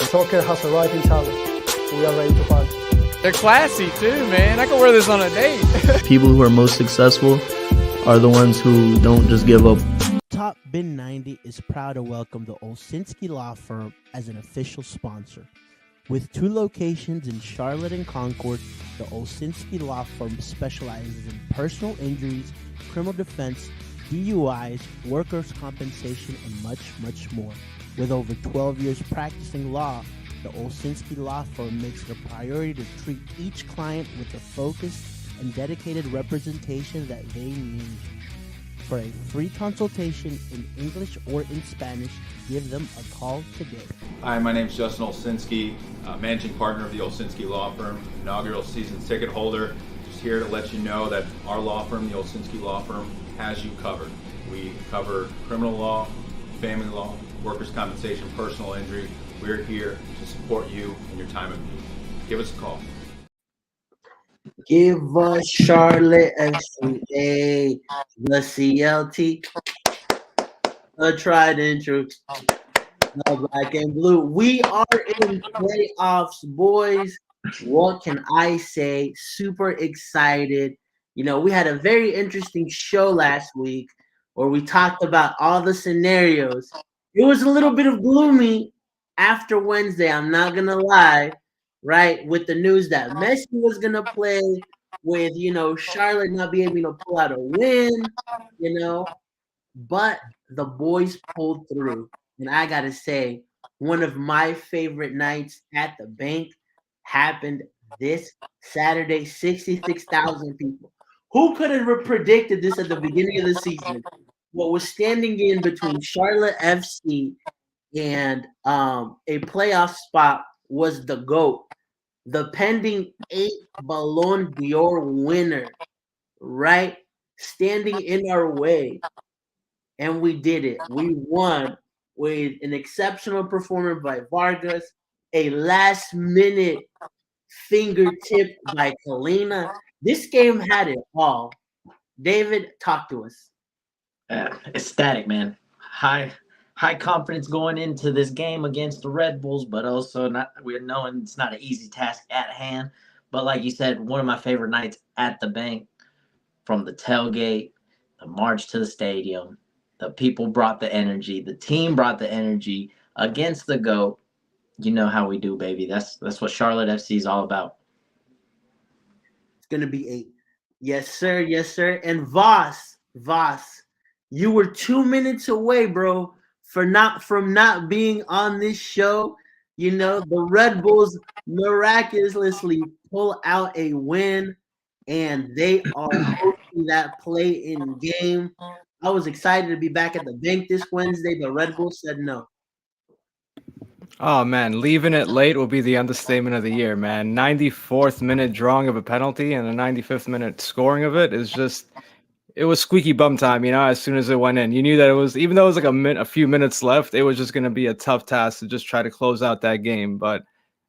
Soccer has a rising talent. We are ready to party. They're classy too, man. I can wear this on a date. People who are most successful are the ones who don't just give up. Top Bin 90 is proud to welcome the Olszynski Law Firm as an official sponsor. With 2 locations in Charlotte and Concord, the Olszynski Law Firm specializes in personal injuries, criminal defense, DUIs, workers' compensation, and much, much more. With over 12 years practicing law, the Olszynski Law Firm makes it a priority to treat each client with the focused and dedicated representation that they need. For a free consultation in English or in Spanish, give them a call today. Hi, my name is Justin Olszynski, managing partner of the Olszynski Law Firm, inaugural season ticket holder. Just here to let you know that our law firm, the Olszynski Law Firm, has you covered. We cover criminal law, family law, workers' compensation, personal injury. We're here to support you in your time of need. Give us a call. Give us Charlotte FCs, the CLT, a tried and true, the black and blue. We are in playoffs, boys. What can I say? Super excited. You know, we had a very interesting show last week where we talked about all the scenarios. It was a little bit of gloomy after Wednesday, I'm not going to lie, right? With the news that Messi was going to play, with, you know, Charlotte not being able to pull out a win, you know. But the boys pulled through. And I got to say, one of my favorite nights at the bank happened this Saturday, 66,000 people. Who could have predicted this at the beginning of the season? What was standing in between Charlotte FC and a playoff spot was the GOAT, the pending 8 Ballon d'Or winner, right? Standing in our way. And we did it. We won with an exceptional performance by Vargas, a last-minute fingertip by Kalina. This game had it all. David, talk to us. Ecstatic, man. High confidence going into this game against the Red Bulls, but also we're knowing it's not an easy task at hand. But like you said, one of my favorite nights at the bank, from the tailgate, the march to the stadium, the people brought the energy, the team brought the energy against the GOAT. You know how we do, baby. That's what Charlotte FC is all about. It's gonna be 8. Yes, sir. Yes, sir. And Voss, you were 2 minutes away, bro, from not being on this show. You know, the Red Bulls miraculously pull out a win, and they are hosting that play-in game. I was excited to be back at the bank this Wednesday. The Red Bulls said no. Oh, man, leaving it late will be the understatement of the year, man. 94th minute drawing of a penalty and the 95th minute scoring of it is just – it was squeaky bum time, you know, as soon as it went in. You knew that it was – even though it was like a few minutes left, it was just going to be a tough task to just try to close out that game. But,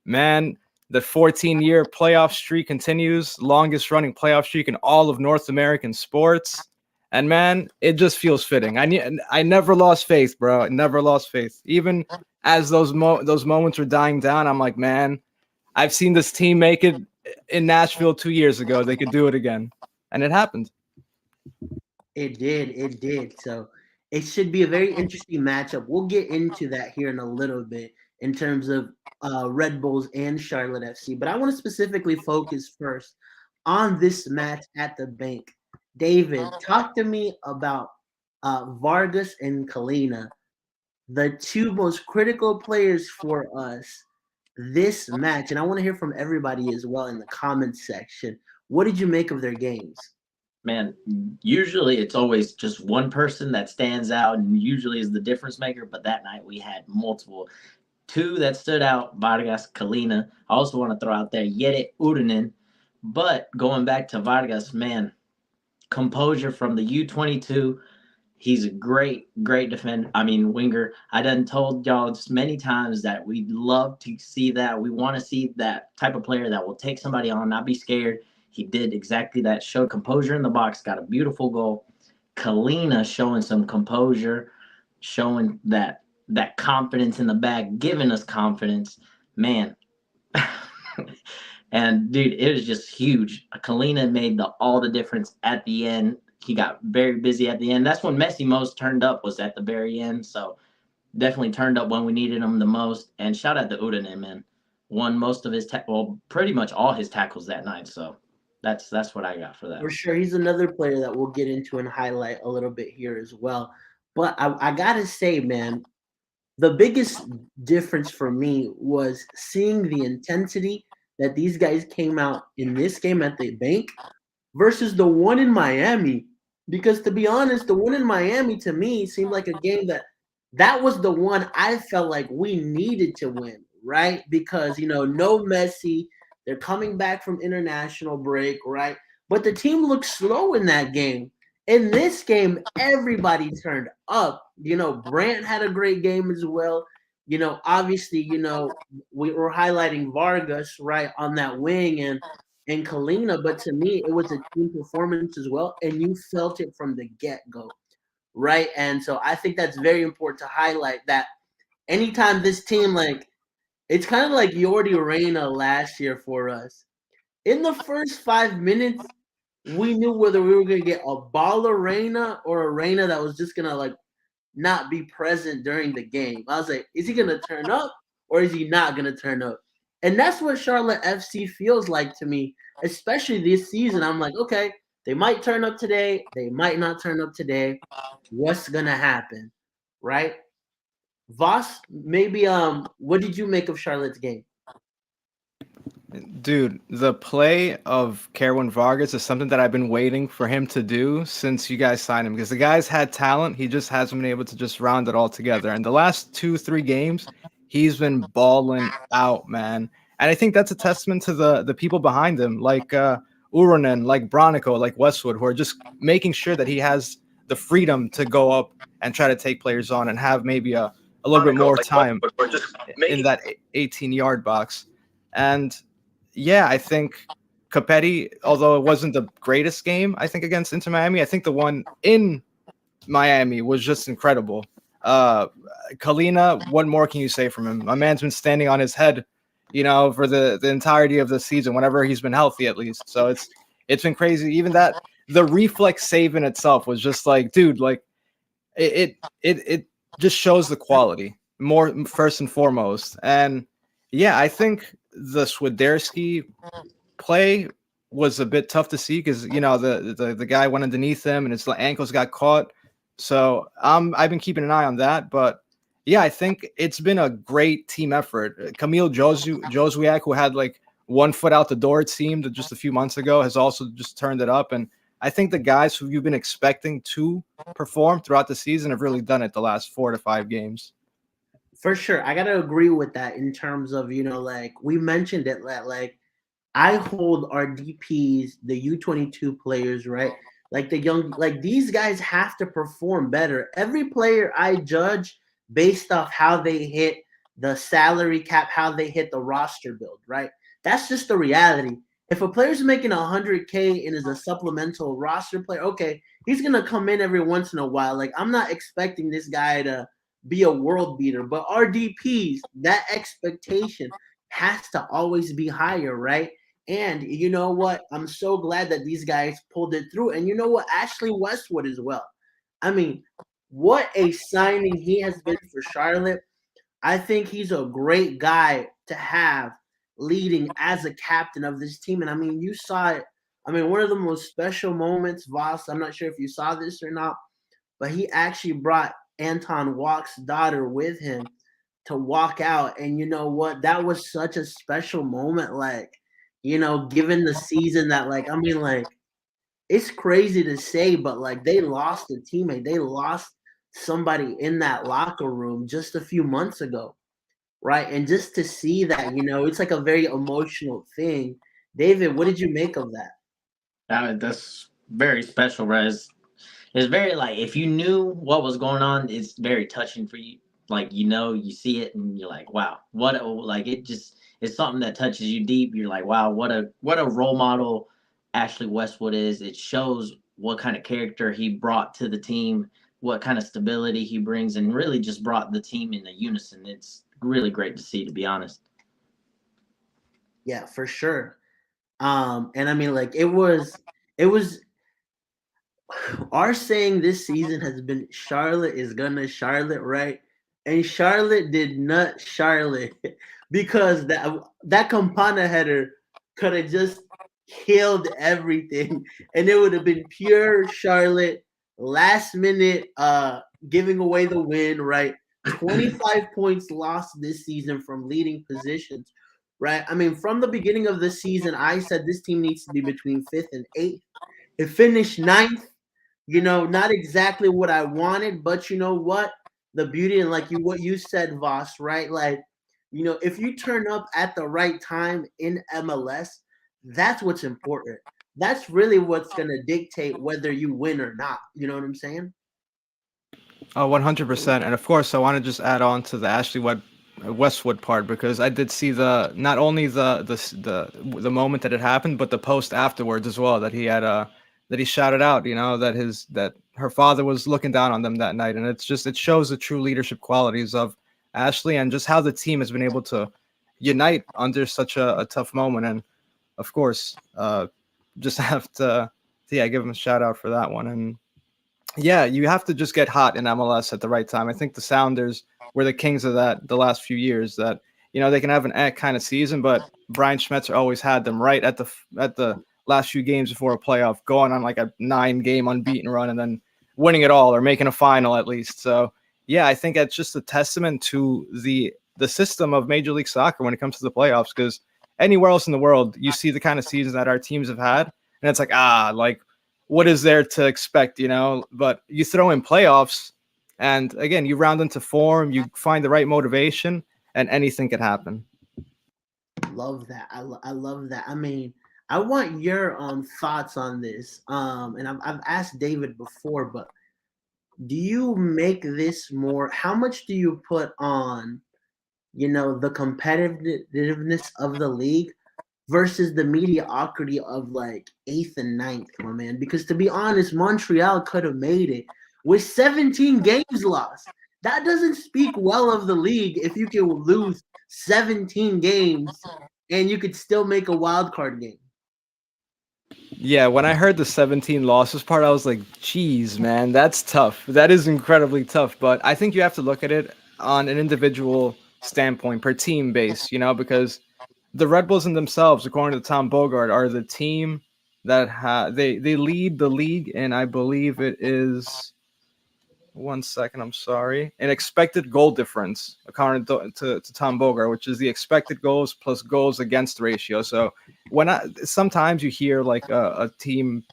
man, the 14-year playoff streak continues, longest-running playoff streak in all of North American sports. And, man, it just feels fitting. I never lost faith, bro. I never lost faith. Even as those moments were dying down, I'm like, man, I've seen this team make it in Nashville 2 years ago. They could do it again. And it happened. It did. So it should be a very interesting matchup. We'll get into that here in a little bit in terms of Red Bulls and Charlotte FC. But I want to specifically focus first on this match at the bank. David, talk to me about Vargas and Kalina, the 2 most critical players for us this match. And I want to hear from everybody as well in the comments section. What did you make of their games? Man, usually it's always just one person that stands out and usually is the difference maker. But that night we had multiple. 2 that stood out, Vargas, Kalina. I also want to throw out there Yedit Urunen. But going back to Vargas, man, composure from the U22. He's a great defender. I mean, winger. I done told y'all just many times that we'd love to see that. We want to see that type of player that will take somebody on, not be scared. He did exactly that, showed composure in the box, got a beautiful goal. Kalina showing some composure, showing that that confidence in the back, giving us confidence, man. And dude, it was just huge. Kalina made all the difference at the end. He got very busy at the end. That's when Messi most turned up, was at the very end. So definitely turned up when we needed him the most. And shout out to Udine, man. Won most of his pretty much all his tackles that night. So that's what I got for that. For sure, he's another player that we'll get into and highlight a little bit here as well. But I gotta say, man, the biggest difference for me was seeing the intensity that these guys came out in this game at the bank versus the one in Miami. Because to be honest, the one in Miami to me seemed like a game that was the one I felt like we needed to win, right? Because, no Messi, they're coming back from international break, right? But the team looked slow in that game. In this game, everybody turned up. Brant had a great game as well. Obviously, we were highlighting Vargas, right, on that wing and Kalina, but to me, it was a team performance as well, and you felt it from the get-go, right? And so I think that's very important to highlight that anytime this team, it's kind of like Yordi Reyna last year for us. In the first 5 minutes, we knew whether we were going to get a baller Reyna or a Reyna that was just going to, not be present during the game. I was like, is he going to turn up or is he not going to turn up? And that's what Charlotte FC feels like to me, especially this season. I'm like, okay, they might turn up today. They might not turn up today. What's going to happen, right? Voss, maybe what did you make of Charlotte's game? Dude, the play of Kerwin Vargas is something that I've been waiting for him to do since you guys signed him, because the guy's had talent. He just hasn't been able to just round it all together. And the last 2-3 games, he's been balling out, man. And I think that's a testament to the people behind him, like Uronen, like Bronico, like Westwood, who are just making sure that he has the freedom to go up and try to take players on and have maybe a little bit more time in that 18-yard box. And yeah, I think Capetti, although it wasn't the greatest game, I think, against Inter Miami, I think the one in Miami was just incredible. Kalina, what more can you say from him? My man's been standing on his head, for the entirety of the season, whenever he's been healthy, at least. So it's been crazy. Even that, the reflex save in itself was just like, dude, like it just shows the quality more first and foremost. And yeah, I think the Swiderski play was a bit tough to see because the guy went underneath him and his ankles got caught. So I've been keeping an eye on that. But yeah, I think it's been a great team effort. Camille Joswiak, who had 1 foot out the door, it seemed, just a few months ago, has also just turned it up. And I think the guys who you've been expecting to perform throughout the season have really done it the last 4 to 5 games. For sure. I got to agree with that in terms of, we mentioned it that, I hold our DPs, the U22 players, right? The young, these guys have to perform better. Every player I judge based off how they hit the salary cap, how they hit the roster build, right? That's just the reality. If a player's making $100K and is a supplemental roster player, okay, he's going to come in every once in a while. I'm not expecting this guy to be a world beater, but our DPs, that expectation has to always be higher, right? And you know what? I'm so glad that these guys pulled it through. And you know what? Ashley Westwood as well. I mean, what a signing he has been for Charlotte. I think he's a great guy to have leading as a captain of this team. And I mean, you saw it. I mean, one of the most special moments, Voss, I'm not sure if you saw this or not, but he actually brought Anton Walk's daughter with him to walk out. And you know what? That was such a special moment, given the season that, it's crazy to say, but they lost a teammate. They lost somebody in that locker room just a few months ago, right? And just to see that, it's a very emotional thing. David, what did you make of that? That's very special, right? It's very if you knew what was going on, it's very touching for you. You see it and you're like, wow, it's something that touches you deep. You're like, wow, what a role model Ashley Westwood is. It shows what kind of character he brought to the team, what kind of stability he brings, and really just brought the team into unison. It's really great to see, to be honest. Yeah, for sure. And I mean, like, it was our saying this season has been Charlotte is gonna Charlotte, right? And Charlotte did not Charlotte because that Campana header could have just killed everything, and it would have been pure Charlotte last minute giving away the win, right? 25 points lost this season from leading positions, right? I mean, from the beginning of the season, I said this team needs to be between 5th and 8th. It finished 9th. Not exactly what I wanted, but you know what? The beauty and what you said, Voss, right? Like, if you turn up at the right time in MLS, that's what's important. That's really what's gonna dictate whether you win or not. You know what I'm saying? Oh, 100%. And of course, I want to just add on to the Westwood part, because I did see not only the moment that it happened, but the post afterwards as well, that he had that he shouted out, that her father was looking down on them that night. And it shows the true leadership qualities of Ashley, and just how the team has been able to unite under such a tough moment. And of course, just have to give him a shout out for that one. And yeah, you have to just get hot in MLS at the right time. I think the Sounders were the kings of that the last few years. That they can have an kind of season, but Brian Schmetzer always had them right at the last few games before a playoff, going on like a 9-game unbeaten run and then winning it all or making a final at least. So yeah, I think that's just a testament to the system of Major League Soccer when it comes to the playoffs. Because anywhere else in the world, you see the kind of seasons that our teams have had, and it's like what is there to expect, But you throw in playoffs, and again, you round into form, you find the right motivation, and anything can happen. Love that. I love that. I mean, I want your thoughts on this. And I've asked David before, but do you make this more? How much do you put on, the competitiveness of the league versus the mediocrity of like 8th and 9th, my man? Because to be honest, Montreal could have made it with 17 games lost. That doesn't speak well of the league if you can lose 17 games and you could still make a wild card game. Yeah, when I heard the 17 losses part, I was like, geez, man, that's tough. That is incredibly tough. But I think you have to look at it on an individual standpoint, per team base, because the Red Bulls in themselves, according to Tom Bogart, are the team that they lead the league, and I believe it is 1 second, I'm sorry, an expected goal difference, according to Tom Bogart, which is the expected goals plus goals against ratio. So sometimes you hear like a team,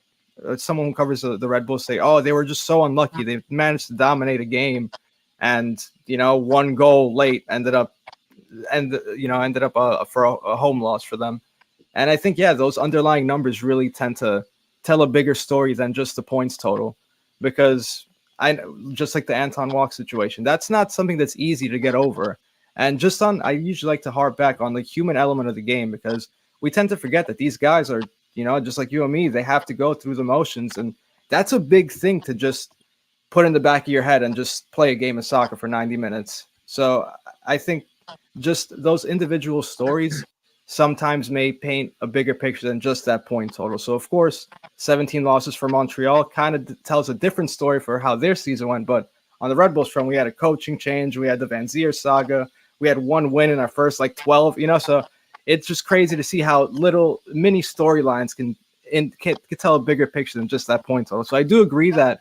someone who covers the Red Bulls say, oh, they were just so unlucky. They managed to dominate a game, and one goal late ended up for a home loss for them. And I think, yeah, those underlying numbers really tend to tell a bigger story than just the points total, because just like the Anton Walk situation, that's not something that's easy to get over. And I usually like to harp back on the human element of the game, because we tend to forget that these guys are, just like you and me, they have to go through the motions. And that's a big thing to just put in the back of your head and just play a game of soccer for 90 minutes. So I think just those individual stories sometimes may paint a bigger picture than just that point total. So, of course, 17 losses for Montreal kind of tells a different story for how their season went. But on the Red Bulls front, we had a coaching change. We had the Van Zier saga. We had one win in our first 12, so it's just crazy to see how little mini storylines can tell a bigger picture than just that point total. So I do agree that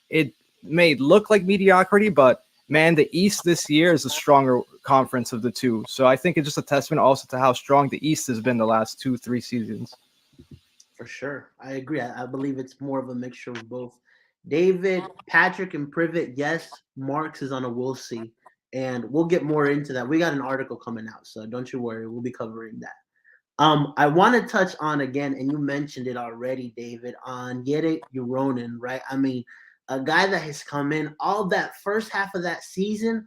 it may look like mediocrity, but man, the East this year is a stronger conference of the two. So I think it's just a testament also to how strong the East has been the last 2-3 seasons. For sure. I agree. I believe it's more of a mixture of both. David, Patrick, and Privet, yes, Marks is on a we'll see. And we'll get more into that. We got an article coming out, so don't you worry. We'll be covering that. I want to touch on again, and you mentioned it already, David, on Yere Uronen, right? I mean, a guy that has come in all that first half of that season,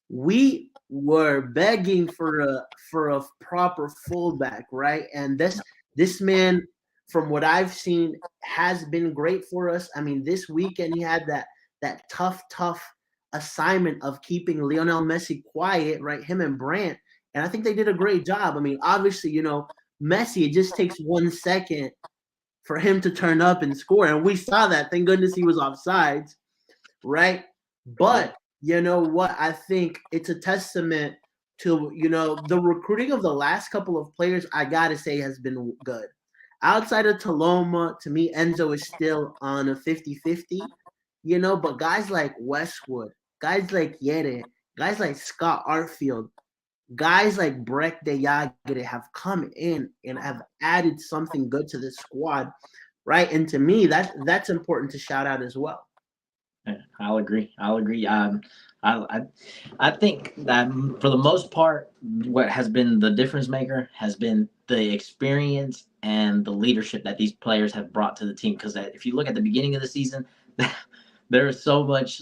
we were begging for a proper fullback, right? And this man, from what I've seen, has been great for us. I mean, this weekend he had tough assignment of keeping Lionel Messi quiet, right? Him and Brandt. And I think they did a great job. I mean, obviously, Messi, it just takes 1 second for him to turn up and score. And we saw that. Thank goodness he was offsides, right? But you know what? I think it's a testament to, the recruiting of the last couple of players, I got to say, has been good. Outside of Taloma, to me, Enzo is still on a 50-50, but guys like Westwood, guys like Yere, guys like Scott Artfield, guys like Breck De Jager have come in and have added something good to this squad, right? And to me, that's important to shout out as well. Yeah, I'll agree. I think that for the most part, what has been the difference maker has been the experience and the leadership that these players have brought to the team. Because if you look at the beginning of the season, there is so much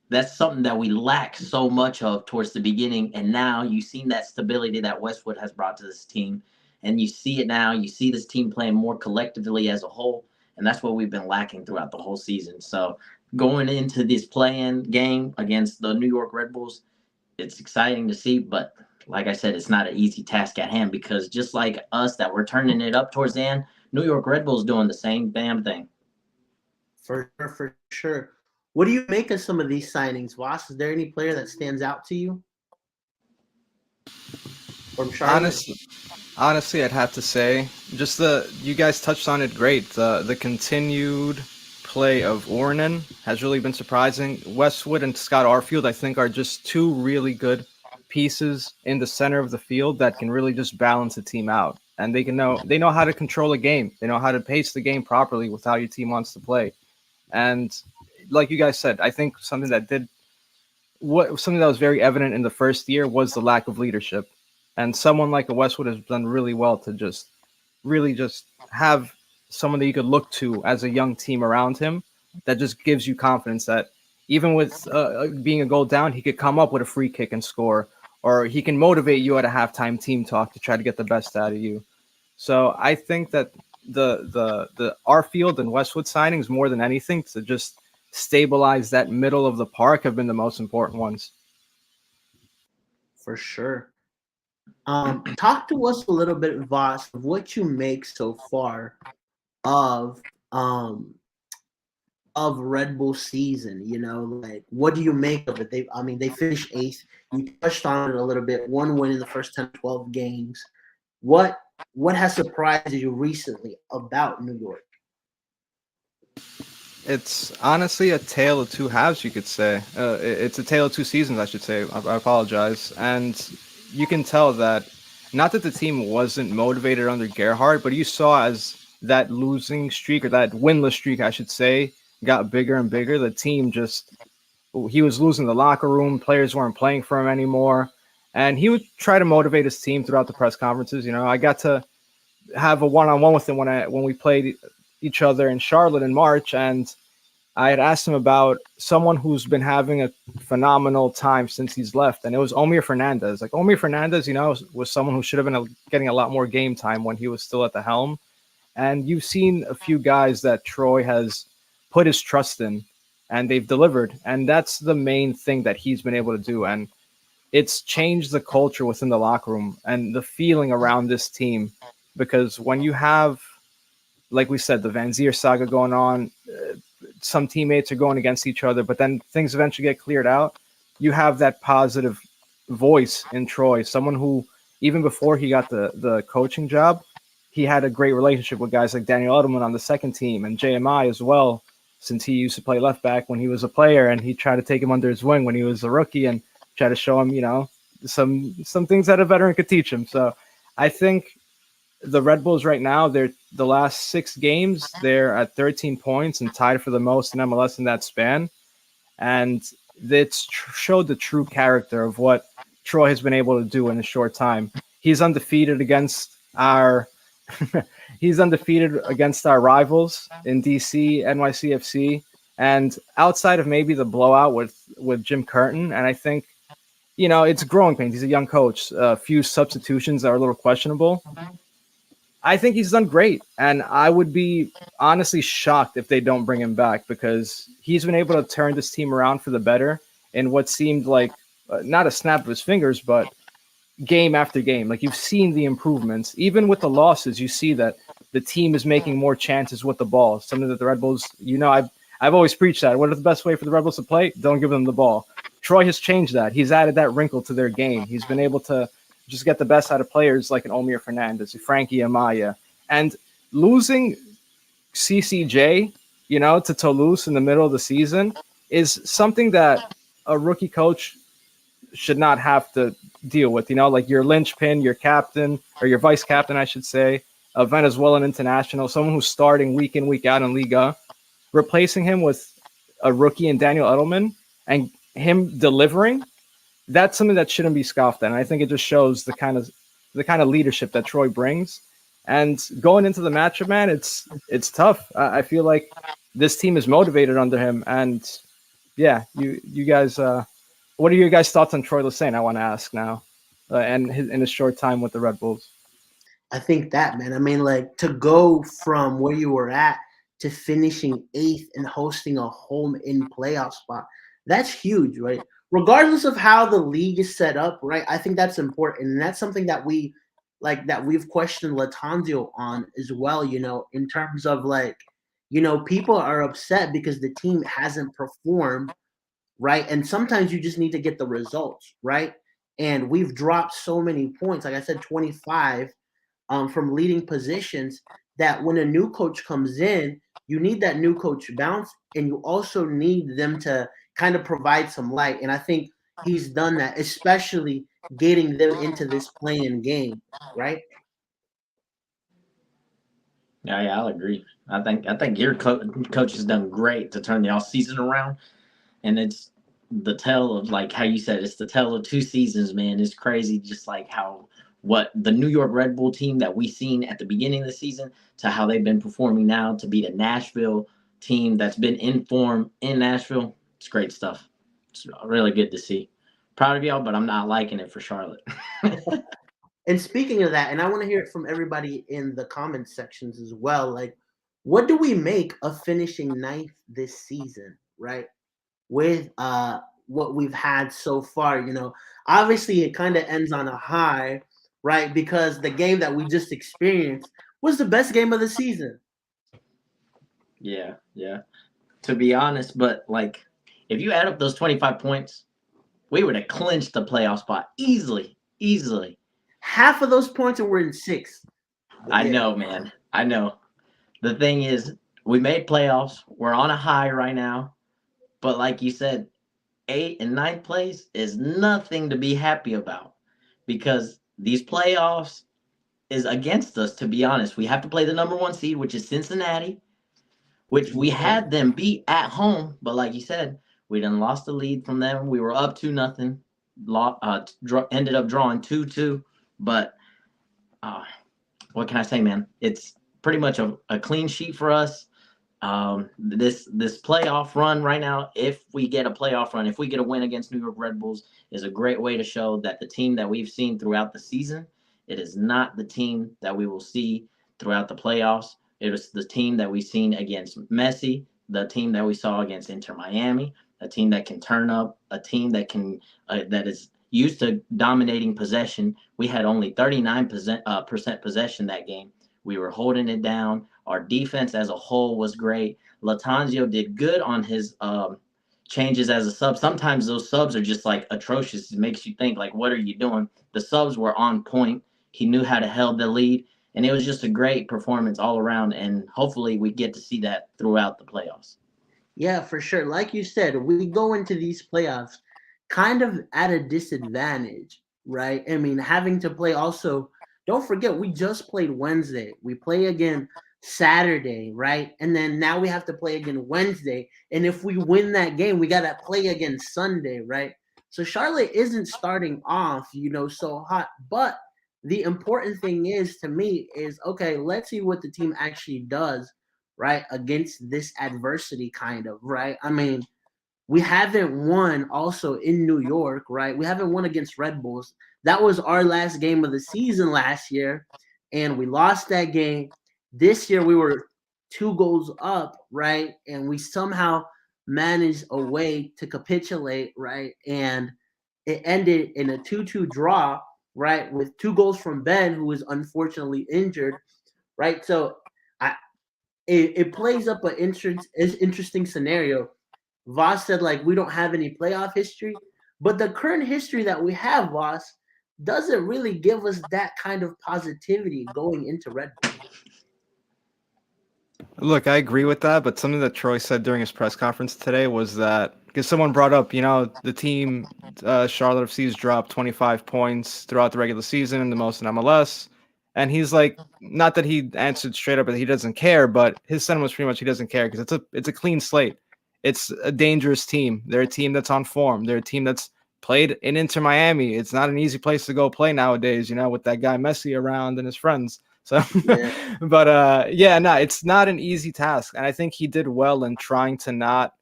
that's something that we lack so much of towards the beginning. And now you've seen that stability that Westwood has brought to this team. And you see it now. You see this team playing more collectively as a whole. And that's what we've been lacking throughout the whole season. So going into this play-in game against the New York Redbulls, it's exciting to see. But like I said, it's not an easy task at hand because just like us that we're turning it up towards the end, New York Redbulls doing the same damn thing. For sure. What do you make of some of these signings, Voss? Is there any player that stands out to you from Charlotte? Honestly, I'd have to say just you guys touched on it great. The continued play of Ornan has really been surprising. Westwood and Scott Arfield, I think, are just two really good pieces in the center of the field that can really just balance the team out. And they know how to control a game. They know how to pace the game properly with how your team wants to play. And like you guys said, I think something that was very evident in the first year was the lack of leadership. And someone like a Westwood has done really well to just really just have someone that you could look to as a young team around him that just gives you confidence that even with being a goal down, he could come up with a free kick and score, or he can motivate you at a halftime team talk to try to get the best out of you. So I think that the Arfield and Westwood signings, more than anything, to just stabilize that middle of the park have been the most important ones. For sure. Talk to us a little bit, Voss, of what you make so far of Red Bull season. What do you make of it? They finished 8th. You touched on it a little bit. 1 win in the first 10, 12 games. What has surprised you recently about New York? It's honestly a tale of two halves, you could say. It's a tale of two seasons, I should say. I apologize. And you can tell that, not that the team wasn't motivated under Gerhard, but you saw as that losing streak, or that winless streak, I should say, got bigger and bigger. The team he was losing the locker room. Players weren't playing for him anymore. And he would try to motivate his team throughout the press conferences. I got to have a one-on-one with him when we played each other in Charlotte in March, and I had asked him about someone who's been having a phenomenal time since he's left, and it was Omir Fernandez. Omir Fernandez, was someone who should have been getting a lot more game time when he was still at the helm. And you've seen a few guys that Troy has put his trust in, and they've delivered. And that's the main thing that he's been able to do. And it's changed the culture within the locker room and the feeling around this team. Because when you have, like we said, the Van Zier saga going on, some teammates are going against each other, but then things eventually get cleared out. You have that positive voice in Troy, someone who, even before he got the coaching job, he had a great relationship with guys like Daniel Edelman on the second team and JMI as well, since he used to play left back when he was a player, and he tried to take him under his wing when he was a rookie and try to show him, some things that a veteran could teach him. So I think the Red Bulls right now, they're the last 6 games, they're at 13 points and tied for the most in MLS in that span. And it's showed the true character of what Troy has been able to do in a short time. He's undefeated against our rivals in DC, NYCFC, and outside of maybe the blowout with Jim Curtin. And I think, it's growing pains. He's a young coach. A few substitutions that are a little questionable. I think he's done great, and I would be honestly shocked if they don't bring him back, because he's been able to turn this team around for the better in what seemed like not a snap of his fingers, but game after game. Like you've seen the improvements. Even with the losses, you see that the team is making more chances with the ball. Something that the Red Bulls, I've always preached that. What is the best way for the Red Bulls to play? Don't give them the ball. Troy has changed that. He's added that wrinkle to their game. He's been able to just get the best out of players like an Omir Fernandez, Frankie Amaya. And losing CCJ, to Toulouse in the middle of the season is something that a rookie coach should not have to deal with. Like your linchpin, your captain, or your vice captain, I should say, a Venezuelan international, someone who's starting week in, week out in Liga, replacing him with a rookie in Daniel Edelman and him delivering, that's something that shouldn't be scoffed at. And I think it just shows the kind of leadership that Troy brings. And going into the matchup, man, it's tough. I feel like this team is motivated under him. And yeah, you guys, what are your guys' thoughts on Troy Lesesne? I want to ask now, and in his short time with the Red Bulls. I think that, man. I mean, like, to go from where you were at to finishing 8th and hosting a home-in playoff spot, that's huge, right? Regardless of how the league is set up, right? I think that's important, and that's something that we've questioned Latanzio on as well. In terms of people are upset because the team hasn't performed, right? And sometimes you just need to get the results, right? And we've dropped so many points, like I said, 25 from leading positions, that when a new coach comes in, you need that new coach bounce, and you also need them to kind of provide some light. And I think he's done that, especially getting them into this playing game, right? Yeah, I'll agree. I think your coach has done great to turn the off season around, and it's the tale of, like how you said, it's the tale of 2 seasons, man. It's crazy, just like how what the New York Red Bull team that we seen at the beginning of the season to how they've been performing now to be the Nashville team that's been in form in Nashville. It's great stuff. It's really good to see. Proud of y'all, but I'm not liking it for Charlotte. And speaking of that, and I want to hear it from everybody in the comment sections as well, like, what do we make of finishing 9th this season, right? With what we've had so far, obviously it kind of ends on a high, right? Because the game that we just experienced was the best game of the season. Yeah. To be honest, but like, if you add up those 25 points, we would have clinched the playoff spot easily. Half of those points and we're in 6th. I know, man. I know. The thing is, we made playoffs. We're on a high right now. But like you said, 8th and 9th place is nothing to be happy about, because these playoffs is against us, to be honest. We have to play the number 1 seed, which is Cincinnati, which we had them beat at home. But like you said, we done lost the lead from them. We were up 2-0, ended up drawing 2-2. But what can I say, man? It's pretty much a clean sheet for us. This playoff run right now, if we get a playoff run, if we get a win against New York Red Bulls, is a great way to show that the team that we've seen throughout the season, it is not the team that we will see throughout the playoffs. It is the team that we've seen against Messi, the team that we saw against Inter Miami, a team that can turn up, a team that can that is used to dominating possession. We had only 39% possession that game. We were holding it down. Our defense as a whole was great. Latanzio did good on his changes as a sub. Sometimes those subs are just like atrocious. It makes you think, like, what are you doing? The subs were on point. He knew how to hold the lead, and it was just a great performance all around. And hopefully we get to see that throughout the playoffs. Yeah, for sure. Like you said, we go into these playoffs kind of at a disadvantage, right? I mean, having to play also, don't forget, we just played Wednesday. We play again Saturday, right? And then now we have to play again Wednesday. And if we win that game, we got to play again Sunday, right? So Charlotte isn't starting off, so hot. But the important thing is, to me, is, okay, let's see what the team actually does, right, against this adversity, kind of, right? I mean, we haven't won also in New York, right? We haven't won against Red Bulls. That was our last game of the season last year, and we lost that game. This year we were 2 goals up, right? And we somehow managed a way to capitulate, right? And it ended in a 2-2 draw, right? With 2 goals from Ben, who was unfortunately injured, right? So I it plays up an interesting scenario. Voss said, like, we don't have any playoff history, but the current history that we have, Voss, doesn't really give us that kind of positivity going into Red Bull. Look, I agree with that, but something that Troy said during his press conference today was that because someone brought up, the team, Charlotte FCs dropped 25 points throughout the regular season, the most in MLS, and he's like, not that he answered straight up that he doesn't care, but his sentiment was pretty much he doesn't care because it's a clean slate. It's a dangerous team. They're a team that's on form. They're a team that's played in Inter Miami. It's not an easy place to go play nowadays, with that guy Messi around and his friends. So, Yeah. but it's not an easy task, and I think he did well in trying to not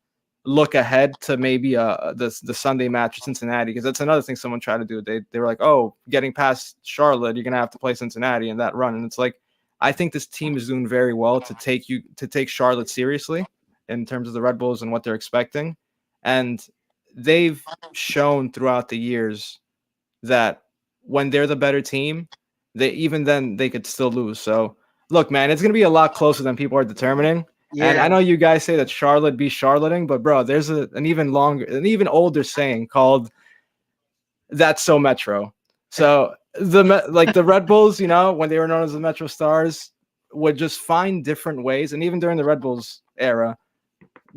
look ahead to maybe the Sunday match with Cincinnati, because that's another thing someone tried to do. They were like, oh, getting past Charlotte, you're gonna have to play Cincinnati in that run, and it's like I think this team is doing very well to take Charlotte seriously in terms of the Red Bulls and what they're expecting, and they've shown throughout the years that when they're the better team, they could still lose. So look, man, it's gonna be a lot closer than people are determining. Yeah. And I know you guys say that Charlotte be Charlotting, but bro, there's an even older saying called "That's so Metro." So the Red Bulls, when they were known as the Metro Stars, would just find different ways, and even during the Red Bulls era,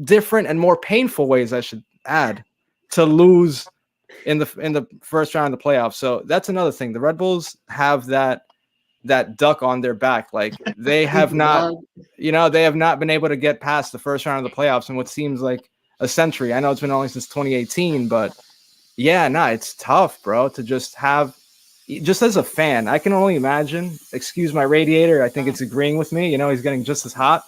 different and more painful ways, I should add, to lose in the first round of the playoffs. So that's another thing. The Red Bulls have that duck on their back. Like they have not, they have not been able to get past the first round of the playoffs in what seems like a century. I know it's been only since 2018, but it's tough, bro, to just as a fan. I can only imagine, excuse my radiator, I think it's agreeing with me, he's getting just as hot.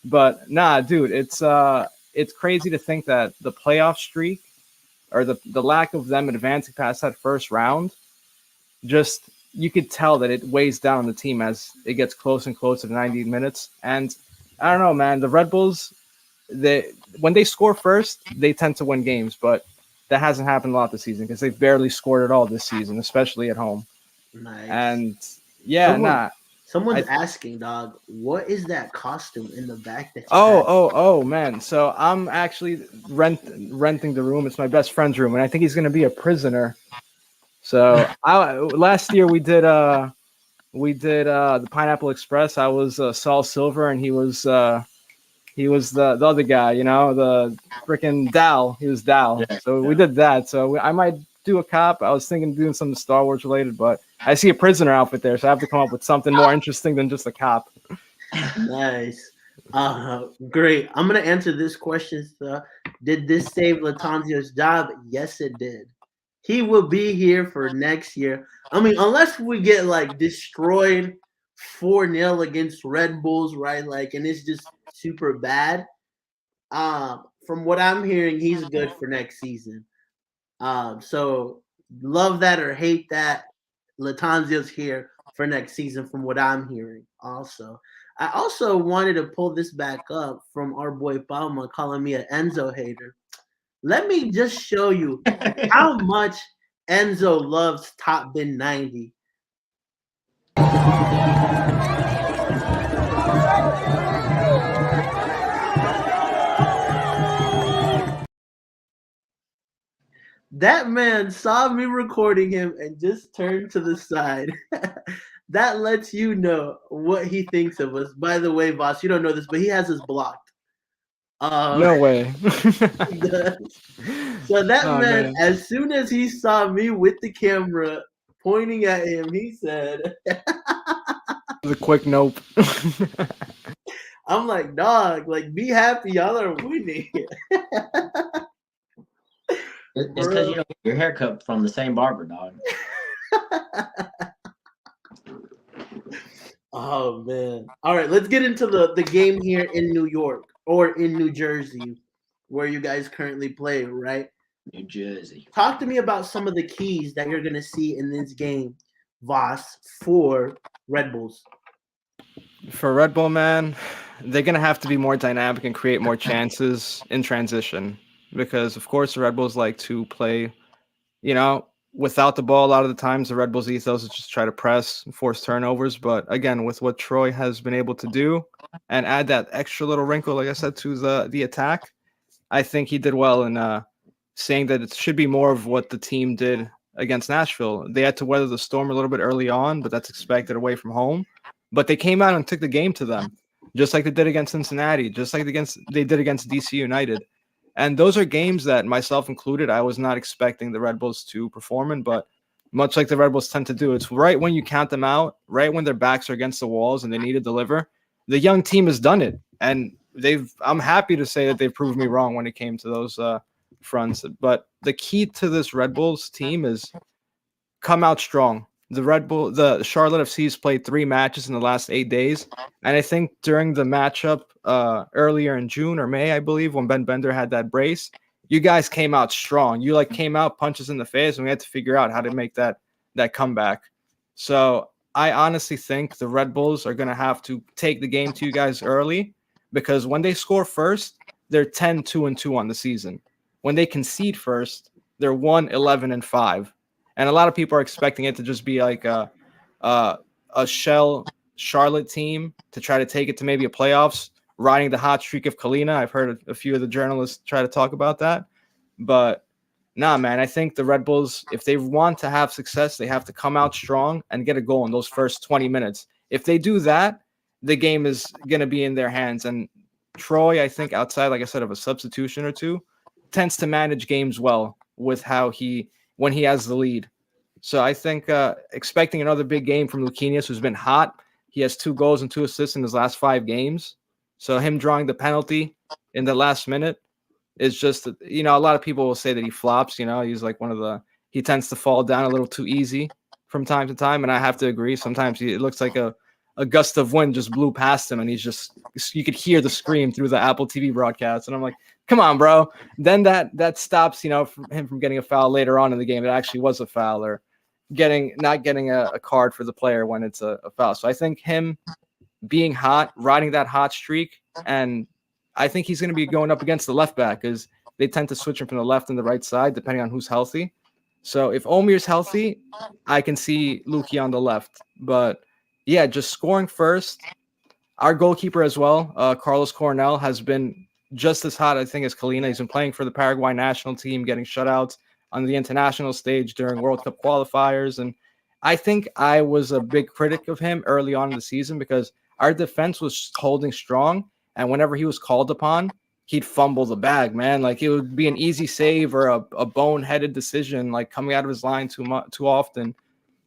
But dude, it's crazy to think that the playoff streak or the lack of them advancing past that first round, just you could tell that it weighs down on the team as it gets close and closer to 90 minutes. And I don't know, man, the Red Bulls, when they score first, they tend to win games, but that hasn't happened a lot this season because they've barely scored at all this season, especially at home. Nice. And someone's asking, dog, what is that costume in the back that you Oh, man. So I'm actually renting the room. It's my best friend's room, and I think he's going to be a prisoner. So last year we did the Pineapple Express. I was Saul Silver, and he was the other guy, the freaking Dal. He was Dal. Yeah, so we did that. So I might do a cop. I was thinking of doing something Star Wars related, but I see a prisoner outfit there, so I have to come up with something more interesting than just a cop. Nice. Great. I'm going to answer this question. Did this save Latanzio's job? Yes, it did. He will be here for next year. I mean, unless we get like destroyed 4-0 against Red Bulls, right? Like, and it's just super bad. From what I'm hearing, he's good for next season. So love that or hate that, Latanzio's here for next season from what I'm hearing. I also wanted to pull this back up from our boy Palma calling me an Enzo hater. Let me just show you how much Enzo loves Top Bin 90. That man saw me recording him and just turned to the side. That lets you know what he thinks of us. By the way, boss, you don't know this, but he has us blocked. No way. So that man, as soon as he saw me with the camera pointing at him, he said, a quick nope. I'm like, dog, like, be happy. Y'all are winning. It's because you don't get your haircut from the same barber, dog. Oh, man. All right, let's get into the game here in New York or in New Jersey, where you guys currently play, right? New Jersey. Talk to me about some of the keys that you're going to see in this game, Voss, for Red Bulls. For Red Bull, man, they're gonna have to be more dynamic and create more chances in transition because, of course, the Red Bulls like to play, without the ball. A lot of the times, the Red Bulls' ethos is just try to press and force turnovers. But again, with what Troy has been able to do and add that extra little wrinkle, like I said, to the attack, I think he did well in saying that it should be more of what the team did against Nashville. They had to weather the storm a little bit early on, but that's expected away from home. But they came out and took the game to them, just like they did against Cincinnati, just like they did against DC United. And those are games that, myself included, I was not expecting the Red Bulls to perform in. But much like the Red Bulls tend to do, it's right when you count them out, right when their backs are against the walls and they need to deliver. The young team has done it, and I'm happy to say that they've proved me wrong when it came to those fronts. But the key to this Red Bulls team is come out strong. The Charlotte FCs played 3 matches in the last 8 days, and I think during the matchup earlier in June or May, I believe, when Ben Bender had that brace, you guys came out strong. You came out punches in the face, and we had to figure out how to make that comeback. So I honestly think the Red Bulls are going to have to take the game to you guys early, because when they score first, they're 10-2-2 on the season. When they concede first, they're 1-11-5. And a lot of people are expecting it to just be like a shell Charlotte team to try to take it to maybe a playoffs, riding the hot streak of Kalina. I've heard a few of the journalists try to talk about that. But nah, man, I think the Red Bulls, if they want to have success, they have to come out strong and get a goal in those first 20 minutes. If they do that, the game is going to be in their hands. And Troy, I think, outside, like I said, of a substitution or two, tends to manage games well with when he has the lead. So I think expecting another big game from Luquinhas, who's been hot. He has 2 goals and 2 assists in his last 5 games. So him drawing the penalty in the last minute is just, a lot of people will say that he flops. He's like he tends to fall down a little too easy from time to time. And I have to agree. Sometimes it looks like a gust of wind just blew past him, and you could hear the scream through the Apple TV broadcast. And I'm like, come on, bro. Then that stops, him from getting a foul later on in the game. It actually was a foul, or not getting a card for the player when it's a foul. So I think him being hot, riding that hot streak, and I think he's going to be going up against the left back, because they tend to switch him from the left and the right side depending on who's healthy. So if Omir's healthy, I can see Luki on the left. But yeah, just scoring first. Our goalkeeper as well, Carlos Coronel, has been just as hot, I think, as Kalina. He's been playing for the Paraguay national team, getting shutouts on the international stage during World Cup qualifiers. And I think I was a big critic of him early on in the season, because our defense was holding strong. And whenever he was called upon, he'd fumble the bag, man. Like, it would be an easy save or a boneheaded decision, like coming out of his line too often,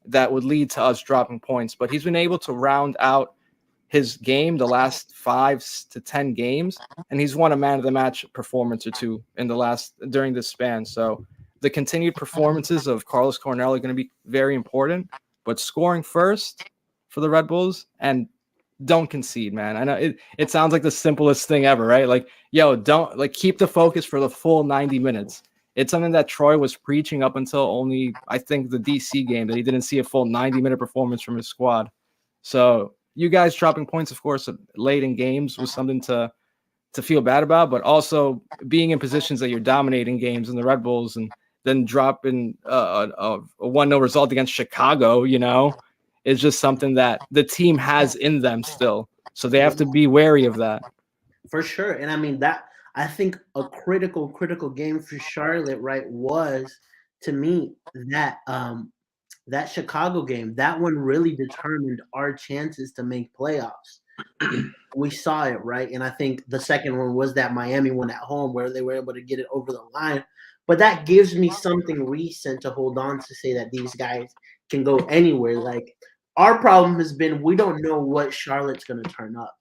that would lead to us dropping points. But he's been able to round out his game the last 5 to 10 games, and he's won a man of the match performance or 2 during this span. So the continued performances of Carlos Coronel are going to be very important, but scoring first for the Red Bulls, and don't concede, man. I know it sounds like the simplest thing ever, right? Like, don't keep the focus for the full 90 minutes. It's something that Troy was preaching up until only, I think, the DC game, that he didn't see a full 90-minute performance from his squad. So you guys dropping points, of course, late in games was something to feel bad about, but also being in positions that you're dominating games in the Red Bulls, and then dropping a 1-0 result against Chicago, is just something that the team has in them still. So they have to be wary of that. For sure. And I mean, I think a critical game for Charlotte, right, was, to me, that Chicago game. That one really determined our chances to make playoffs. We saw it, right? And I think the second one was that Miami one at home, where they were able to get it over the line. But that gives me something recent to hold on to, say that these guys can go anywhere. Like, our problem has been, we don't know what Charlotte's going to turn up,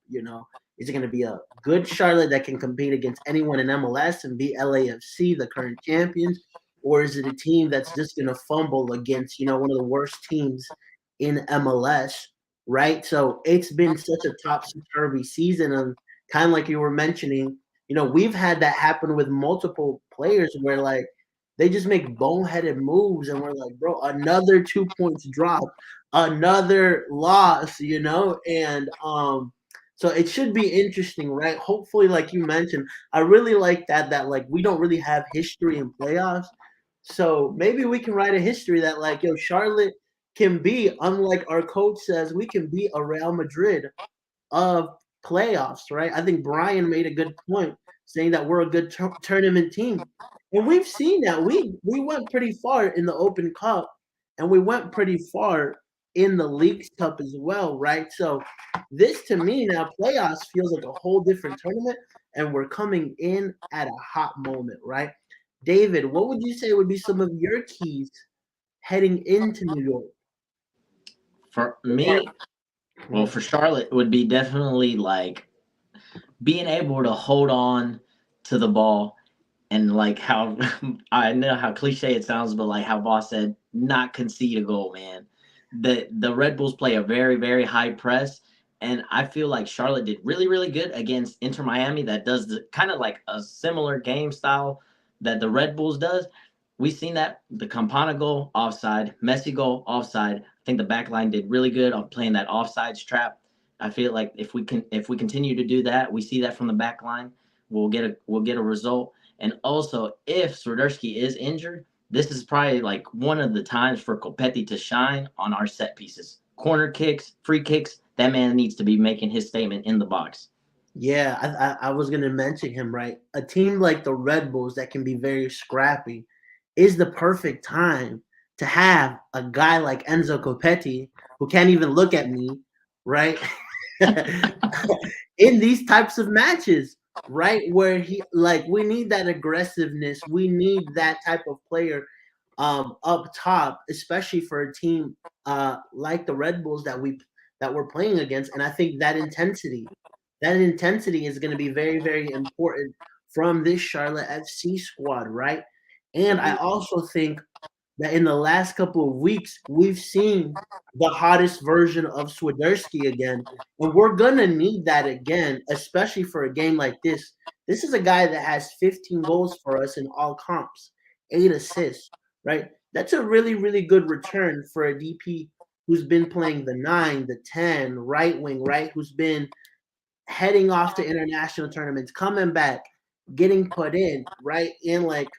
Is it going to be a good Charlotte that can compete against anyone in MLS and beat LAFC, the current champions? Or is it a team that's just going to fumble against, one of the worst teams in MLS, right? So it's been such a topsy-turvy season. And kind of like you were mentioning, we've had that happen with multiple players where, like, they just make boneheaded moves, and we're like, bro, another 2 points drop, another loss, and so it should be interesting, right? Hopefully, like you mentioned, I really like that like we don't really have history in playoffs. So maybe we can write a history that like, yo, Charlotte can be, unlike our coach says, we can be a Real Madrid of playoffs, right? I think Brian made a good point saying that we're a good tournament team. And we've seen that. We went pretty far in the Open Cup, and we went pretty far in the Leagues Cup as well, right? So this to me now, playoffs feels like a whole different tournament, and we're coming in at a hot moment, right? David, what would you say would be some of your keys heading into New York? For me, well, for Charlotte, it would be definitely like being able to hold on to the ball and like how I know how cliche it sounds, but like how Boss said, not concede a goal, man. The Red Bulls play a very, very high press. And I feel like Charlotte did really, really good against Inter Miami that does the kind of like a similar game style that the Red Bulls does. We've seen that the Campana goal offside, Messi goal offside. I think the back line did really good on playing that offsides trap. I feel like if we continue to do that, we see that from the back line, we'll get a result. And also, if Swiderski is injured, this is probably like one of the times for Copetti to shine on our set pieces. Corner kicks, free kicks, that man needs to be making his statement in the box. Yeah, I was going to mention him, right? A team like the Red Bulls that can be very scrappy is the perfect time to have a guy like Enzo Copetti, who can't even look at me, right? In these types of matches, right? Where we need that aggressiveness. We need that type of player up top, especially for a team like the Red Bulls that we're playing against. And I think that intensity is going to be very, very important from this Charlotte FC squad, right? And I also think that in the last couple of weeks, we've seen the hottest version of Swiderski again. And we're going to need that again, especially for a game like this. This is a guy that has 15 goals for us in all comps, 8 assists, right? That's a really, really good return for a DP who's been playing the 9, the 10, right wing, right? Who's been heading off to international tournaments, coming back, getting put in, right? And like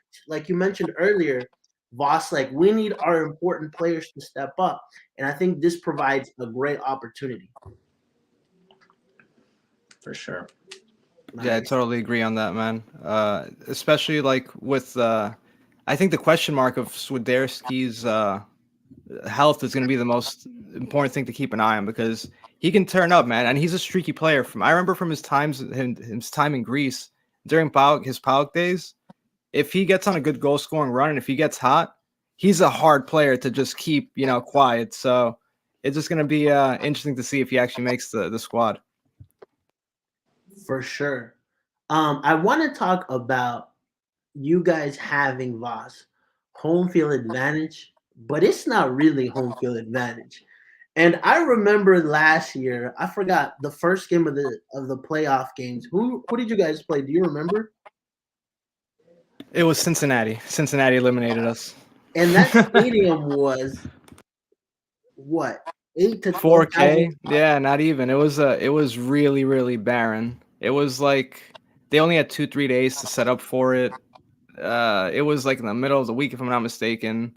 you mentioned earlier, Voss, like we need our important players to step up. And I think this provides a great opportunity. For sure. Yeah, I totally agree on that, man. Especially like with, I think the question mark of Swiderski's health is going to be the most important thing to keep an eye on because he can turn up, man, and he's a streaky player. I remember from his time in Greece during his PAOK days. If he gets on a good goal scoring run and if he gets hot, he's a hard player to just keep quiet. So it's just going to be interesting to see if he actually makes the squad. For sure. I want to talk about you guys having Voss home field advantage, but it's not really home field advantage. And I remember last year, I forgot the first game of the playoff games. Who did you guys play? Do you remember? It was Cincinnati. Cincinnati eliminated us. And that stadium was what? 8 to 4K? Yeah, not even. It was really, really barren. It was like they only had 2-3 days to set up for it. It was like in the middle of the week, if I'm not mistaken.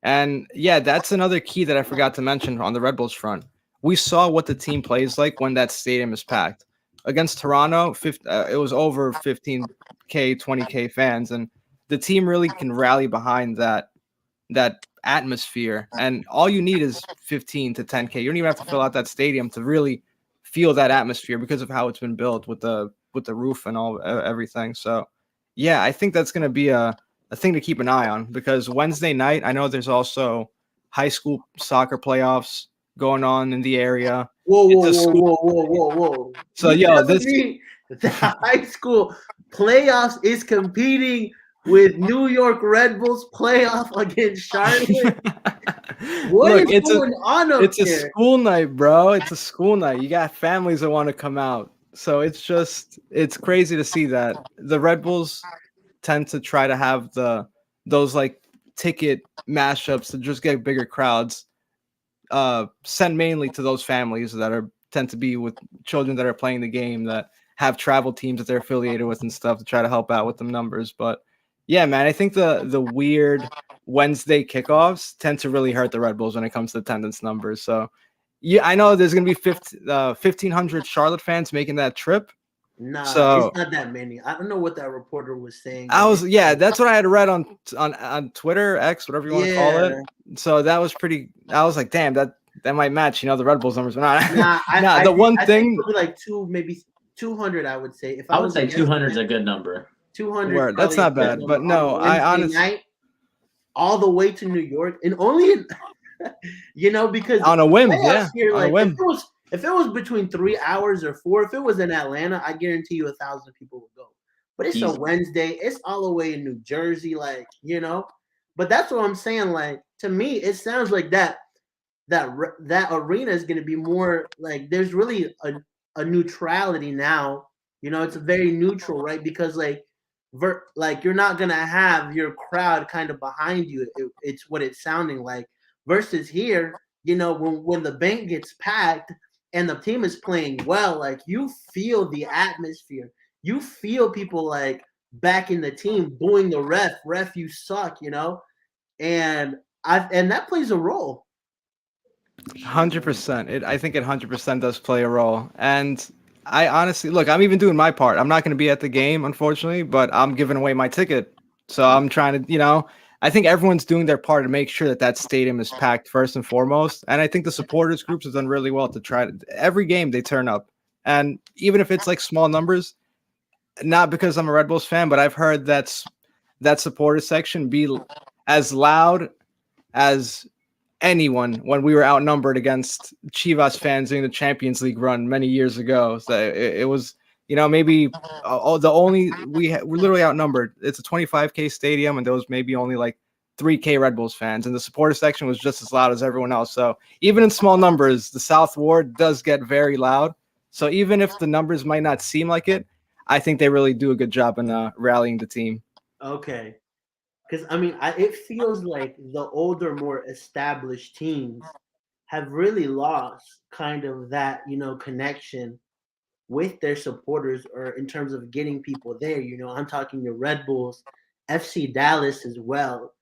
And yeah, that's another key that I forgot to mention on the Red Bulls front. We saw what the team plays like when that stadium is packed. Against Toronto, it was over 15K, 20K fans, and the team really can rally behind that atmosphere. And all you need is 15 to 10K. You don't even have to fill out that stadium to really feel that atmosphere because of how it's been built with the roof and everything. So yeah, I think that's going to be a thing to keep an eye on because Wednesday night, I know there's also high school soccer playoffs going on in the area. Whoa. So the high school playoffs is competing with New York Red Bulls playoff against Charlotte. What is going on up there? It's a school night, bro. It's a school night. You got families that want to come out. So it's crazy to see that the Red Bulls tend to try to have the those like ticket mashups to just get bigger crowds, sent mainly to those families that tend to be with children that are playing the game, that have travel teams that they're affiliated with and stuff, to try to help out with them numbers. But yeah, man, I think the weird Wednesday kickoffs tend to really hurt the Red Bulls when it comes to attendance numbers. So yeah, I know there's going to be 1,500 Charlotte fans making that trip. Nah, So it's not that many. I don't know what that reporter was saying. that's what I had read on Twitter, X, whatever you want to call it. So that was pretty. I was like, damn, that might match, the Red Bulls numbers, but not. Nah, I think it would be like maybe 200. I would say. I would say 200 is a good number. 200. That's not bad, but no, I honestly all the way to New York, and only because on a whim, here, on a whim. If it was between 3 hours or 4, if it was in Atlanta, I guarantee you 1,000 people would go. But it's a Wednesday. It's all the way in New Jersey, But that's what I'm saying. Like, to me, it sounds like that arena is going to be more like there's really a neutrality now. It's very neutral, right? Because you're not going to have your crowd kind of behind you. It's what it's sounding like. Versus here, when the bank gets packed and the team is playing well, like, you feel the atmosphere. You feel people back in the team booing the ref, you suck, and that plays a role. 100%. I think it 100% does play a role. And I honestly, look, I'm even doing my part. I'm not going to be at the game, unfortunately, but I'm giving away my ticket. So I'm trying to, I think everyone's doing their part to make sure that stadium is packed first and foremost. And I think the supporters groups have done really well to try to, every game they turn up. And even if it's small numbers, not because I'm a Red Bulls fan, but I've heard that supporter section be as loud as anyone when we were outnumbered against Chivas fans during the Champions League run many years ago. So it was, maybe we're literally outnumbered. It's a 25K stadium, and there was maybe only 3K Red Bulls fans, and the supporter section was just as loud as everyone else. So even in small numbers, the South Ward does get very loud. So even if the numbers might not seem like it, I think they really do a good job in rallying the team. Okay. Because, it feels like the older, more established teams have really lost kind of that, connection with their supporters, or in terms of getting people there. I'm talking your Red Bulls, FC Dallas as well,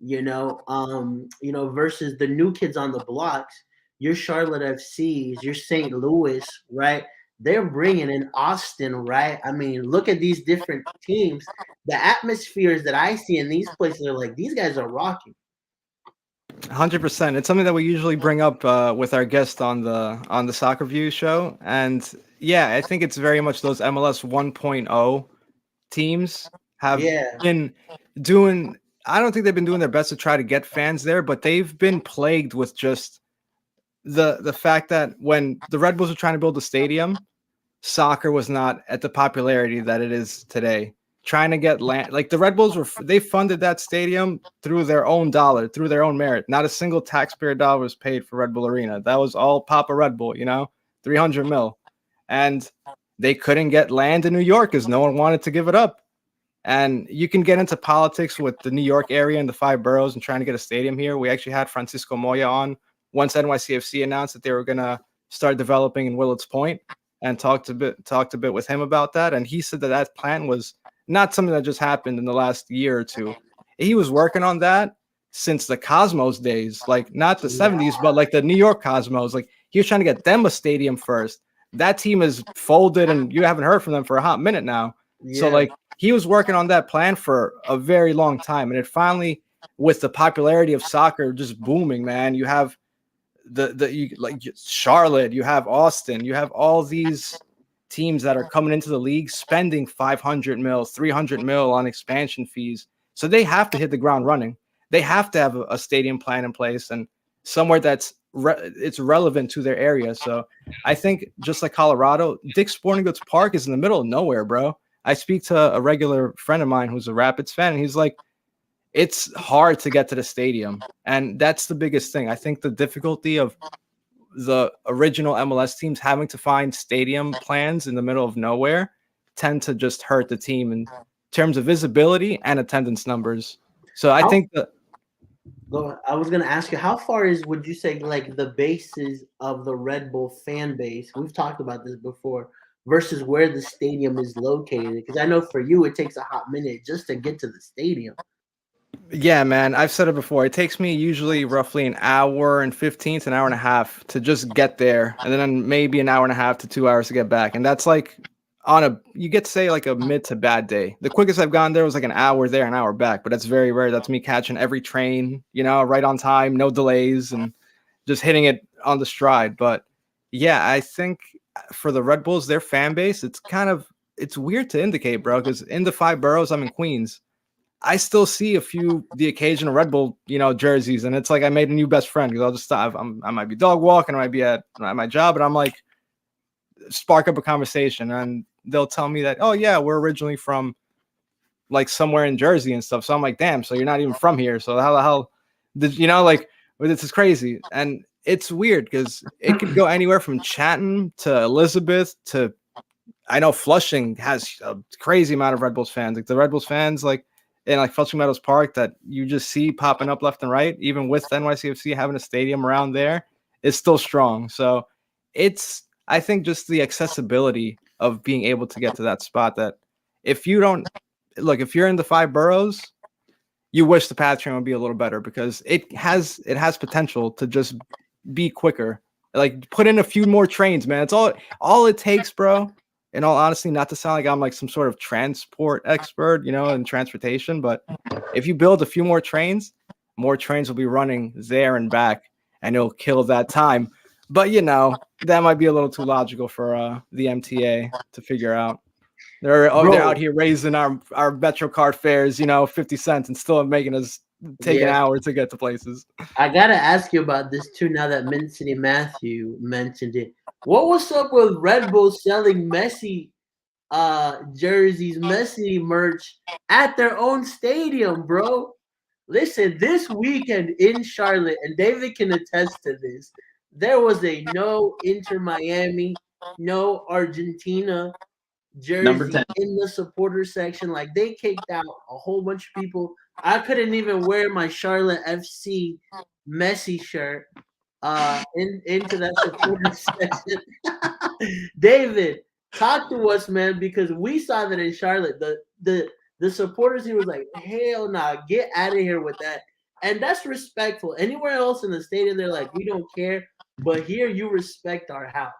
versus the new kids on the blocks, your Charlotte FCs, your St. Louis, right? They're bringing in Austin, right? Look at these different teams. The atmospheres that I see in these places are these guys are rocking. 100%. It's something that we usually bring up with our guest on the Soccer View show. And yeah, I think it's very much those MLS 1.0 teams have been doing, I don't think they've been doing their best to try to get fans there, but they've been plagued with just the fact that when the Red Bulls were trying to build a stadium, soccer was not at the popularity that it is today. Trying to get land, the Red Bulls they funded that stadium through their own dollar, through their own merit. Not a single taxpayer dollar was paid for Red Bull Arena. That was all Papa Red Bull, 300 mil. And they couldn't get land in New York because no one wanted to give it up. And you can get into politics with the New York area and the 5 boroughs and trying to get a stadium here. We actually had Francisco Moya on once NYCFC announced that they were going to start developing in Willets Point, and talked a bit with him about that. And he said that plan was not something that just happened in the last year or two. He was working on that since the Cosmos days, not the 70s, but the New York Cosmos. He was trying to get them a stadium first. That team is folded, and you haven't heard from them for a hot minute now. Yeah. So he was working on that plan for a very long time. And it finally, with the popularity of soccer just booming, man, you have Charlotte, you have Austin, you have all these teams that are coming into the league spending 500 mil, 300 mil on expansion fees. So they have to hit the ground running. They have to have a stadium plan in place and somewhere that's it's relevant to their area. So I think just like Colorado, Dick's Sporting Goods Park is in the middle of nowhere, bro. I speak to a regular friend of mine who's a Rapids fan, and he's like, it's hard to get to the stadium. And that's the biggest thing. I think the difficulty of the original MLS teams having to find stadium plans in the middle of nowhere tend to just hurt the team in terms of visibility and attendance numbers. So I think that I was gonna ask you, how far would you say like the bases of the Red Bull fan base? We've talked about this before, versus where the stadium is located. Because I know for you, it takes a hot minute just to get to the stadium. yeah, man, I've said it before. It takes me usually roughly an hour and 15 to an hour and a half to just get there, and then maybe an hour and a half to 2 hours to get back. And that's like you get to say like a mid to bad day. The quickest I've gone there was like an hour there, an hour back, but that's very rare. That's me catching every train, right on time, no delays, and just hitting it on the stride. But yeah, I think for the Red Bulls, their fan base, it's weird to indicate, bro, because in the 5 boroughs, I'm in Queens. I still see the occasional Red Bull, jerseys, and it's like I made a new best friend because I'll just stop. I might be dog walking, I might be at my job, and I'm like, spark up a conversation, and they'll tell me that, oh yeah, we're originally from like somewhere in Jersey and stuff. So I'm like, damn, so you're not even from here. So how the hell did this is crazy, and it's weird because it could go anywhere from Chatham to Elizabeth to I know Flushing has a crazy amount of Red Bulls fans. Like the Red Bulls fans, like in like Flushing Meadows Park that you just see popping up left and right, even with NYCFC having a stadium around there, is still strong. So I think just the accessibility of being able to get to that spot that if you're in the 5 boroughs, you wish the path train would be a little better because it has potential to just be quicker. Like put in a few more trains, man. It's all it takes, bro. In all honesty, not to sound like I'm like some sort of transport expert, in transportation, but if you build a few more trains will be running there and back, and it'll kill that time. But that might be a little too logical for the MTA to figure out. They're out here raising our Metro card fares, 50 cents, and still making us take an hour to get to places. I gotta ask you about this too. Now that Mint City Matthew mentioned it, what was up with Red Bull selling Messi jerseys, Messi merch at their own stadium, bro? Listen, this weekend in Charlotte, and David can attest to this, there was a no Inter Miami, no Argentina jersey in the supporter section. Like they kicked out a whole bunch of people. I couldn't even wear my Charlotte FC Messi shirt into that supporter section. David, talk to us, man, because we saw that in Charlotte. The supporters here was like, hell nah, get out of here with that. And that's respectful. Anywhere else in the stadium, they're like, we don't care. But here you respect our house.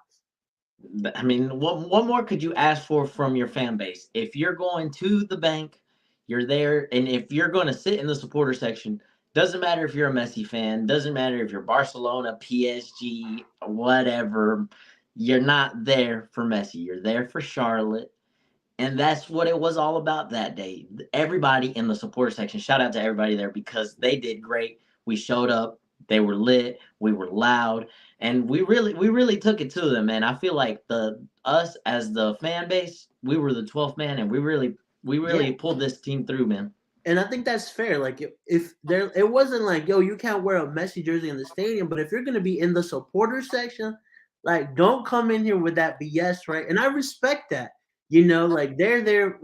I mean, what more could you ask for from your fan base? If you're going to the bank, you're there, and if you're going to sit in the supporter section, doesn't matter if you're a Messi fan, doesn't matter if you're Barcelona, PSG, whatever, you're not there for Messi. You're there for Charlotte, and that's what it was all about that day. Everybody in the supporter section, shout out to everybody there because they did great. We showed up. They were lit. We were loud. And we really took it to them, man. I feel like us as the fan base, we were the 12th man, and we really pulled this team through, man. And I think that's fair. Like if there, it wasn't like, yo, you can't wear a Messi jersey in the stadium, but if you're gonna be in the supporter section, like don't come in here with that BS, right? And I respect that. Like they're there.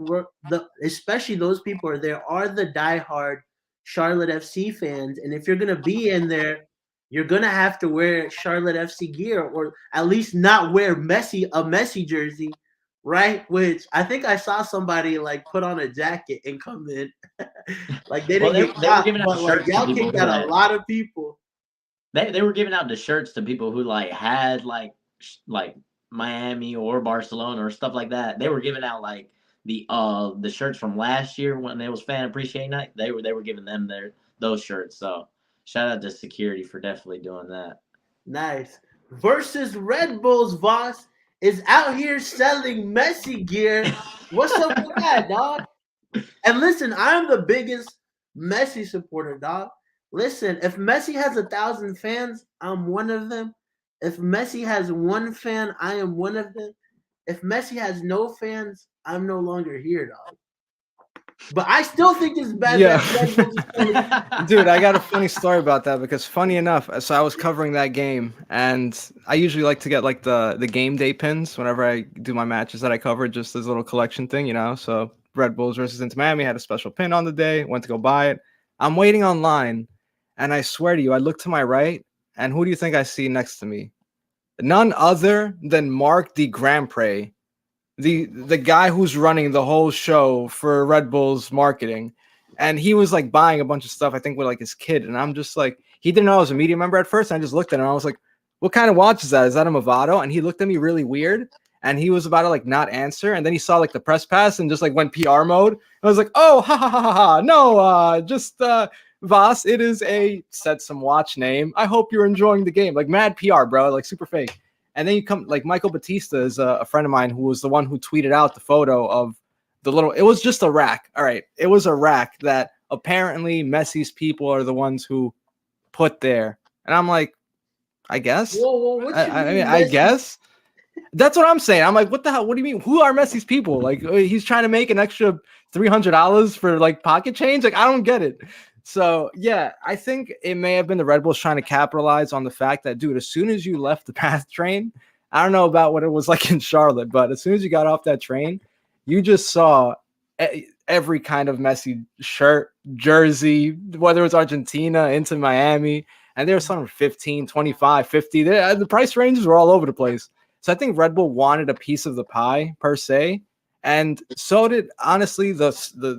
Especially those people are the diehard Charlotte FC fans, and if you're gonna be in there, you're gonna have to wear Charlotte FC gear, or at least not wear a Messi jersey, right? Which I think I saw somebody like put on a jacket and come in. Like they didn't get caught, but like y'all kicked out a lot of people. They were giving out the shirts to people who like had like Miami or Barcelona or stuff like that. They were giving out like the shirts from last year when it was fan appreciation night. They were giving them those shirts. So shout out to security for definitely doing that. Nice. Versus Red Bulls, Voss is out here selling Messi gear. What's up with that, dog? And listen, I'm the biggest Messi supporter, dog. Listen, if Messi has 1,000 fans, I'm one of them. If Messi has one fan, I am one of them. If Messi has no fans, I'm no longer here, dog. But I still think it's bad. Yeah. Dude, I got a funny story about that because funny enough, so I was covering that game, and I usually like to get like the game day pins whenever I do my matches that I cover, just as a little collection thing, So Red Bulls versus Inter Miami had a special pin on the day, went to go buy it. I'm waiting online, and I swear to you, I look to my right, and who do you think I see next to me? None other than Mark de Grandpré, the guy who's running the whole show for Red Bull's marketing. And he was like buying a bunch of stuff, I think, with like his kid. And I'm just like, he didn't know I was a media member at first. I just looked at him and I was like, what kind of watch is that? Is that a Movado? And he looked at me really weird. And he was about to like not answer. And then he saw like the press pass and just like went PR mode. I was like, oh, ha ha ha ha ha. No, just Voss, it is said some watch name. I hope you're enjoying the game. Like mad PR, bro. Like super fake. And then you come like Michael Batista is a friend of mine who was the one who tweeted out the photo of the little, it was just a rack. All right. It was a rack that apparently Messi's people are the ones who put there. And I'm like, I guess. Whoa, I guess. That's what I'm saying. I'm like, what the hell? What do you mean? Who are Messi's people? Like, he's trying to make an extra $300 for like pocket change. Like, I don't get it. So yeah, I think it may have been the Red Bulls trying to capitalize on the fact that, dude, as soon as you left the PATH train, I don't know about what it was like in Charlotte, but as soon as you got off that train, you just saw every kind of Messi shirt, jersey, whether it's Argentina into Miami, and there was some 15, 25, 50. The price ranges were all over the place. So I think Red Bull wanted a piece of the pie per se, and so did honestly the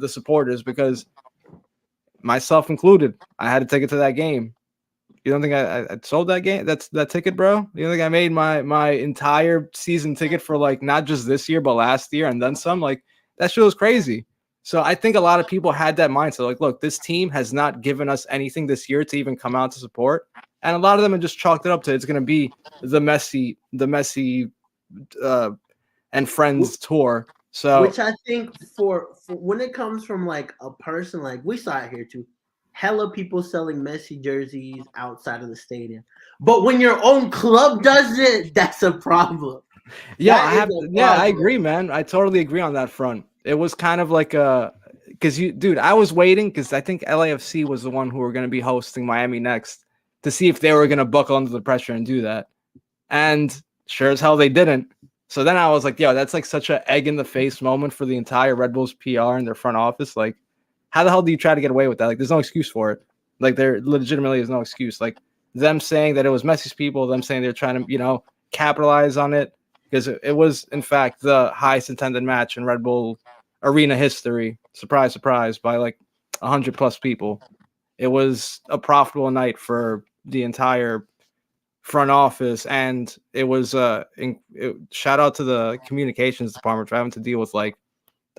supporters, because myself included, I had a ticket to that game. You don't think I sold that game? That ticket, bro? You don't think I made my entire season ticket for like not just this year but last year and then some? Like that shit was crazy. So I think a lot of people had that mindset. Like, look, this team has not given us anything this year to even come out to support, and a lot of them have just chalked it up to it's going to be the Messi and Friends tour. So, which I think for when it comes from like a person, like we saw it here too, hella people selling Messi jerseys outside of the stadium. But when your own club does it, that's a problem. Yeah, I agree, man. I totally agree on that front. It was kind of like because I was waiting because I think LAFC was the one who were going to be hosting Miami next to see if they were going to buckle under the pressure and do that. And sure as hell they didn't. So then I was like, yo, that's like such an egg in the face moment for the entire Red Bulls PR and their front office. Like, how the hell do you try to get away with that? Like, there's no excuse for it. Like, there legitimately is no excuse. Like, them saying that it was Messi's people, them saying they're trying to, capitalize on it, because it was, in fact, the highest attended match in Red Bull arena history. Surprise, surprise, by like 100 plus people. It was a profitable night for the entire front office, and it was shout out to the communications department for having to deal with like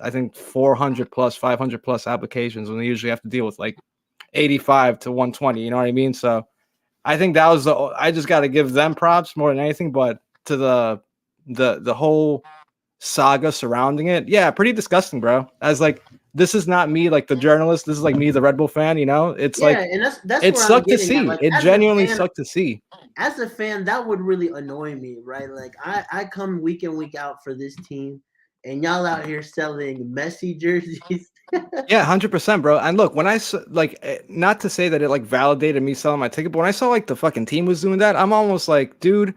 I think 400 plus 500 plus applications when they usually have to deal with like 85 to 120, you know what I mean? So I think that was I just got to give them props more than anything, but to the whole saga surrounding it, yeah, pretty disgusting, bro. As like, this is not me, like the journalist, this is like me, the Red Bull fan, it's like, and that's it sucked to see. Like, it genuinely sucked to see. As a fan, that would really annoy me, right? Like I come week in, week out for this team, and y'all out here selling Messi jerseys. Yeah, 100%, bro. And look, when I like, not to say that it like validated me selling my ticket, but when I saw like the fucking team was doing that, I'm almost like, dude,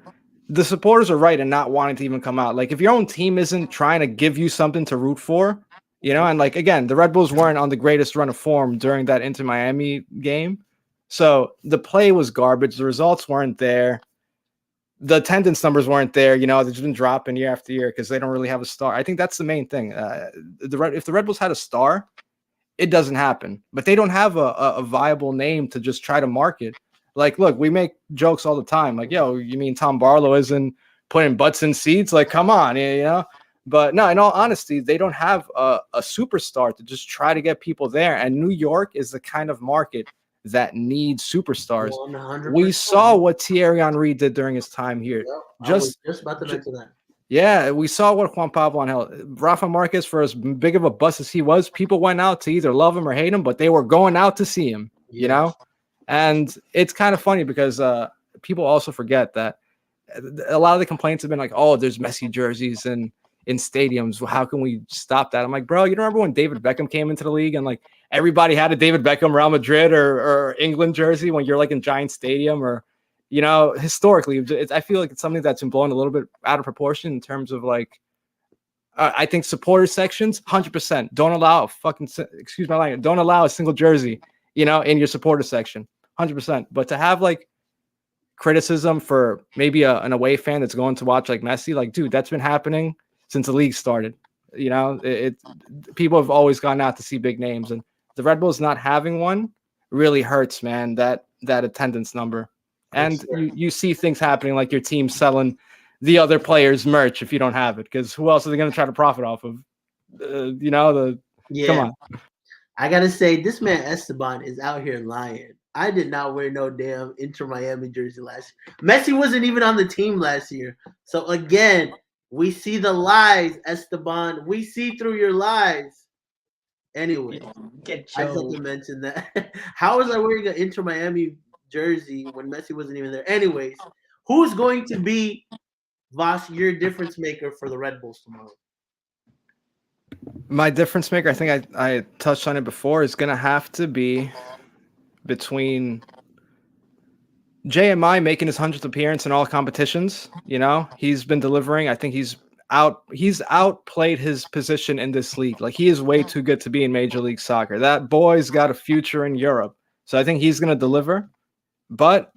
the supporters are right in not wanting to even come out. Like, if your own team isn't trying to give you something to root for, and like, again, the Red Bulls weren't on the greatest run of form during that Inter Miami game. So the play was garbage. The results weren't there. The attendance numbers weren't there. They've just been dropping year after year because they don't really have a star. I think that's the main thing. If the Red Bulls had a star, it doesn't happen. But they don't have a viable name to just try to market. Like, look, we make jokes all the time. Like, yo, you mean Tom Barlow isn't putting butts in seats? Like, come on, But no, in all honesty, they don't have a superstar to just try to get people there. And New York is the kind of market that needs superstars. 100%. We saw what Thierry Henry did during his time here. Yep, just about to mention that. Yeah, we saw what Juan Pablo Angel, Rafa Marquez, for as big of a bust as he was, people went out to either love him or hate him, but they were going out to see him, And it's kind of funny because people also forget that a lot of the complaints have been like, oh, there's Messi jerseys in stadiums. How can we stop that? I'm like, bro, you don't remember when David Beckham came into the league and like everybody had a David Beckham Real Madrid or England jersey when you're like in Giant Stadium, or historically, I feel like it's something that's been blown a little bit out of proportion in terms of like, I think supporter sections, 100% don't allow don't allow a single jersey in your supporter section, 100%. But to have like criticism for maybe an away fan that's going to watch like Messi, like, dude, that's been happening since the league started. People have always gone out to see big names, and the Red Bulls not having one really hurts, man. That attendance number, and you see things happening like your team selling the other players' merch if you don't have it, because who else are they going to try to profit off of? Come on. I gotta say, this man Esteban is out here lying. I did not wear no damn Inter Miami jersey last year. Messi wasn't even on the team last year. So again, we see the lies, Esteban. We see through your lies. Anyway, I just have to mention that. How was I wearing an Inter Miami jersey when Messi wasn't even there? Anyways, who's going to be, Voss, your difference maker for the Red Bulls tomorrow? My difference maker, I think I touched on it before, is going to have to be between JMI making his 100th appearance in all competitions. He's been delivering. I think he's outplayed his position in this league. Like, he is way too good to be in Major League Soccer. That boy's got a future in Europe. So I think he's going to deliver. But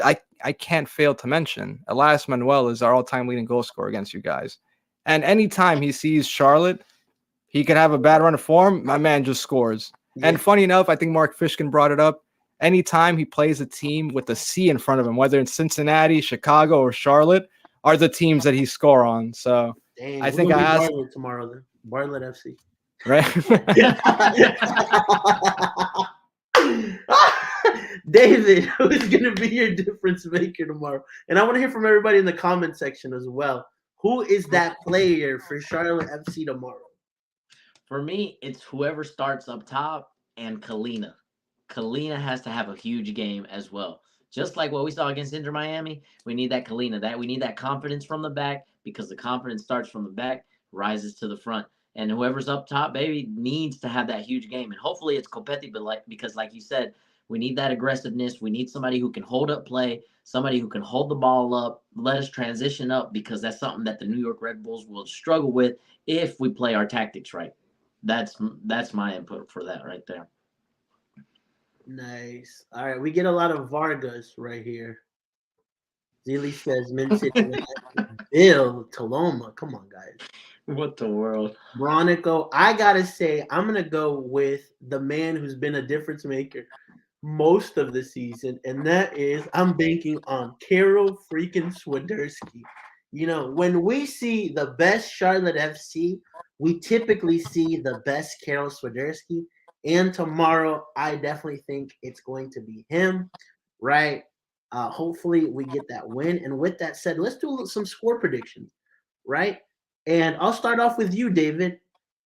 I can't fail to mention Elias Manuel is our all-time leading goal scorer against you guys. And anytime he sees Charlotte, he could have a bad run of form. My man just scores. Yeah. And funny enough, I think Mark Fishkin brought it up. Anytime he plays a team with a C in front of him, whether it's Cincinnati, Chicago, or Charlotte, are the teams that he score on. So I think I asked Bartlett tomorrow then. Bartlett FC. Right? David, who's gonna be your difference maker tomorrow? And I want to hear from everybody in the comment section as well. Who is that player for Charlotte FC tomorrow? For me, it's whoever starts up top and Kalina. Kalina has to have a huge game as well. Just like what we saw against Inter Miami, we need that Kalina. We need that confidence from the back, because the confidence starts from the back, rises to the front. And whoever's up top, baby, needs to have that huge game. And hopefully it's Copetti, because like you said, we need that aggressiveness. We need somebody who can hold up play, somebody who can hold the ball up, let us transition up, because that's something that the New York Red Bulls will struggle with if we play our tactics right. That's my input for that right there. Nice. All right, we get a lot of Vargas right here. Zeely says Min City. Bill Taloma. Come on, guys. What the world? Bronico, I gotta say, I'm gonna go with the man who's been a difference maker most of the season, and that is, I'm banking on Karol freaking Swiderski. When we see the best Charlotte FC, we typically see the best Karol Swiderski. And tomorrow, I definitely think it's going to be him, right? Hopefully, we get that win. And with that said, let's do some score predictions, right? And I'll start off with you, David.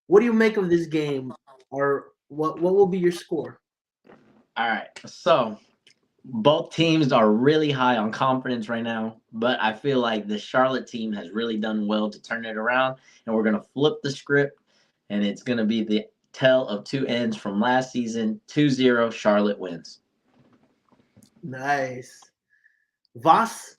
What do you make of this game, or what will be your score? All right. So both teams are really high on confidence right now, but I feel like the Charlotte team has really done well to turn it around, and we're going to flip the script, and it's going to be the tale of two ends from last season. 2-0 Charlotte wins. Nice. Voss?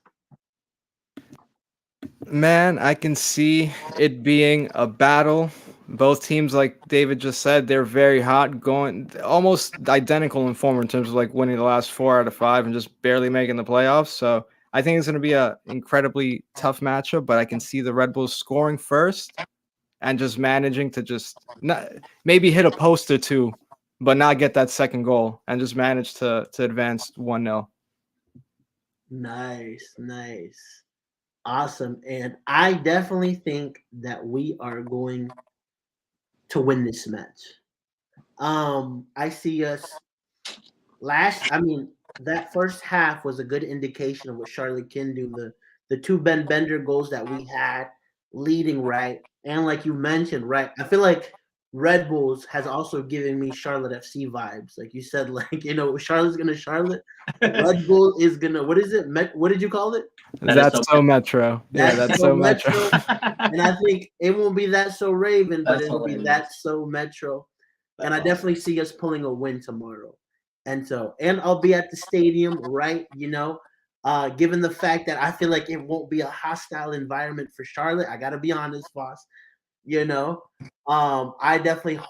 Man, I can see it being a battle. Both teams, like David just said, they're very hot, going almost identical in form in terms of like winning the last 4 out of 5 and just barely making the playoffs. So I think it's going to be an incredibly tough matchup, but I can see the Red Bulls scoring first and just managing to just maybe hit a post or two, but not get that second goal, and just manage to advance 1-0. Nice. Awesome. And I definitely think that we are going to win this match. I see us that first half was a good indication of what Charlotte can do. The 2 Ben Bender goals that we had leading, right? And like you mentioned, right, I feel like Red Bulls has also given me Charlotte FC vibes. Like you said, Charlotte's going to Charlotte. Red Bull is going to, what is it? What did you call it? That's so Metro. Yeah, that's so Metro. And I think it won't be that so Raven, but it'll be that so Metro. And I definitely see us pulling a win tomorrow. And I'll be at the stadium, right? Given the fact that I feel like it won't be a hostile environment for Charlotte. I got to be honest, boss. I definitely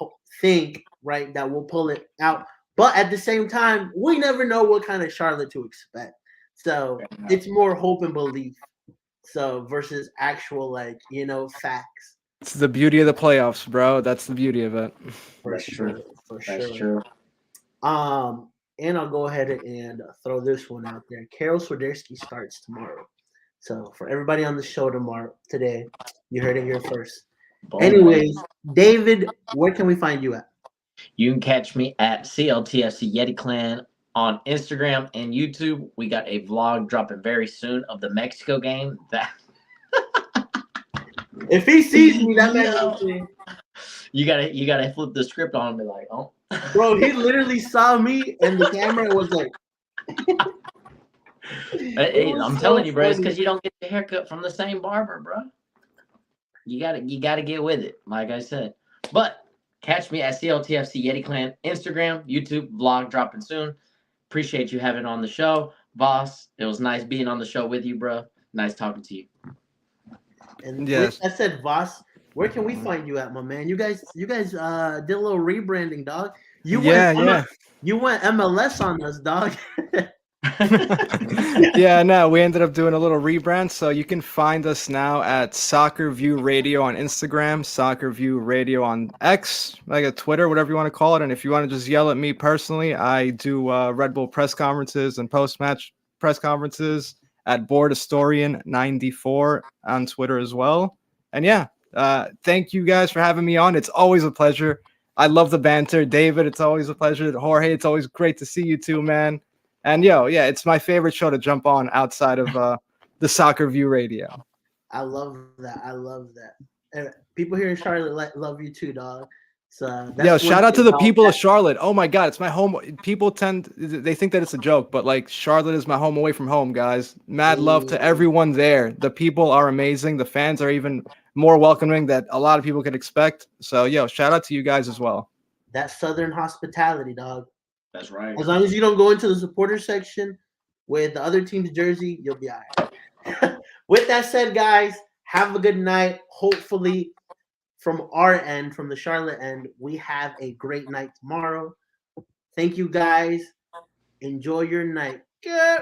think, right, that we'll pull it out. But at the same time, we never know what kind of Charlotte to expect. So it's more hope and belief. So versus actual facts. It's the beauty of the playoffs, bro. That's the beauty of it. That's true. That's Sure. true. And I'll go ahead and throw this one out there. Karol Swiderski starts tomorrow. So for everybody on the show today, you heard it here first. Anyways, David, where can we find you at? You can catch me at CLTFC Yeti Clan on Instagram and YouTube. We got a vlog dropping very soon of the Mexico game. If he sees me, that man will see. You gotta flip the script on and be like, oh. Bro, he literally saw me and the camera was like. Hey, I'm telling you, bro, it's because you don't get the haircut from the same barber, bro. You gotta get with it, like I said. But catch me at CLTFC Yeti Clan, Instagram, YouTube, vlog dropping soon. Appreciate you having on the show, boss. It was nice being on the show with you, bro. Nice talking to you. And yes, I said, Voss, where can we find you at, my man? You guys did a little rebranding, dog. You went MLS on us, dog. Yeah, no, we ended up doing a little rebrand. So you can find us now at Soccer View Radio on Instagram, Soccer View Radio on X, like a Twitter, whatever you want to call it. And if you want to just yell at me personally, I do Red Bull press conferences and post-match press conferences at Board Historian 94 on Twitter as well. And yeah, thank you guys for having me on. It's always a pleasure. I love the banter. David, it's always a pleasure. Jorge, it's always great to see you too, man. And yeah, it's my favorite show to jump on outside of the Soccer View Radio. I love that. And people here in Charlotte love you too, dog. So shout out to the people of Charlotte. Oh my God, it's my home. People they think that it's a joke, but like Charlotte is my home away from home, guys. Mad love to everyone there. The people are amazing. The fans are even more welcoming that a lot of people could expect. So shout out to you guys as well. That Southern hospitality, dog. That's right. As long as you don't go into the supporter section with the other team's jersey, you'll be all right. With that said, guys, have a good night. Hopefully, from our end, from the Charlotte end, we have a great night tomorrow. Thank you, guys. Enjoy your night. Yeah.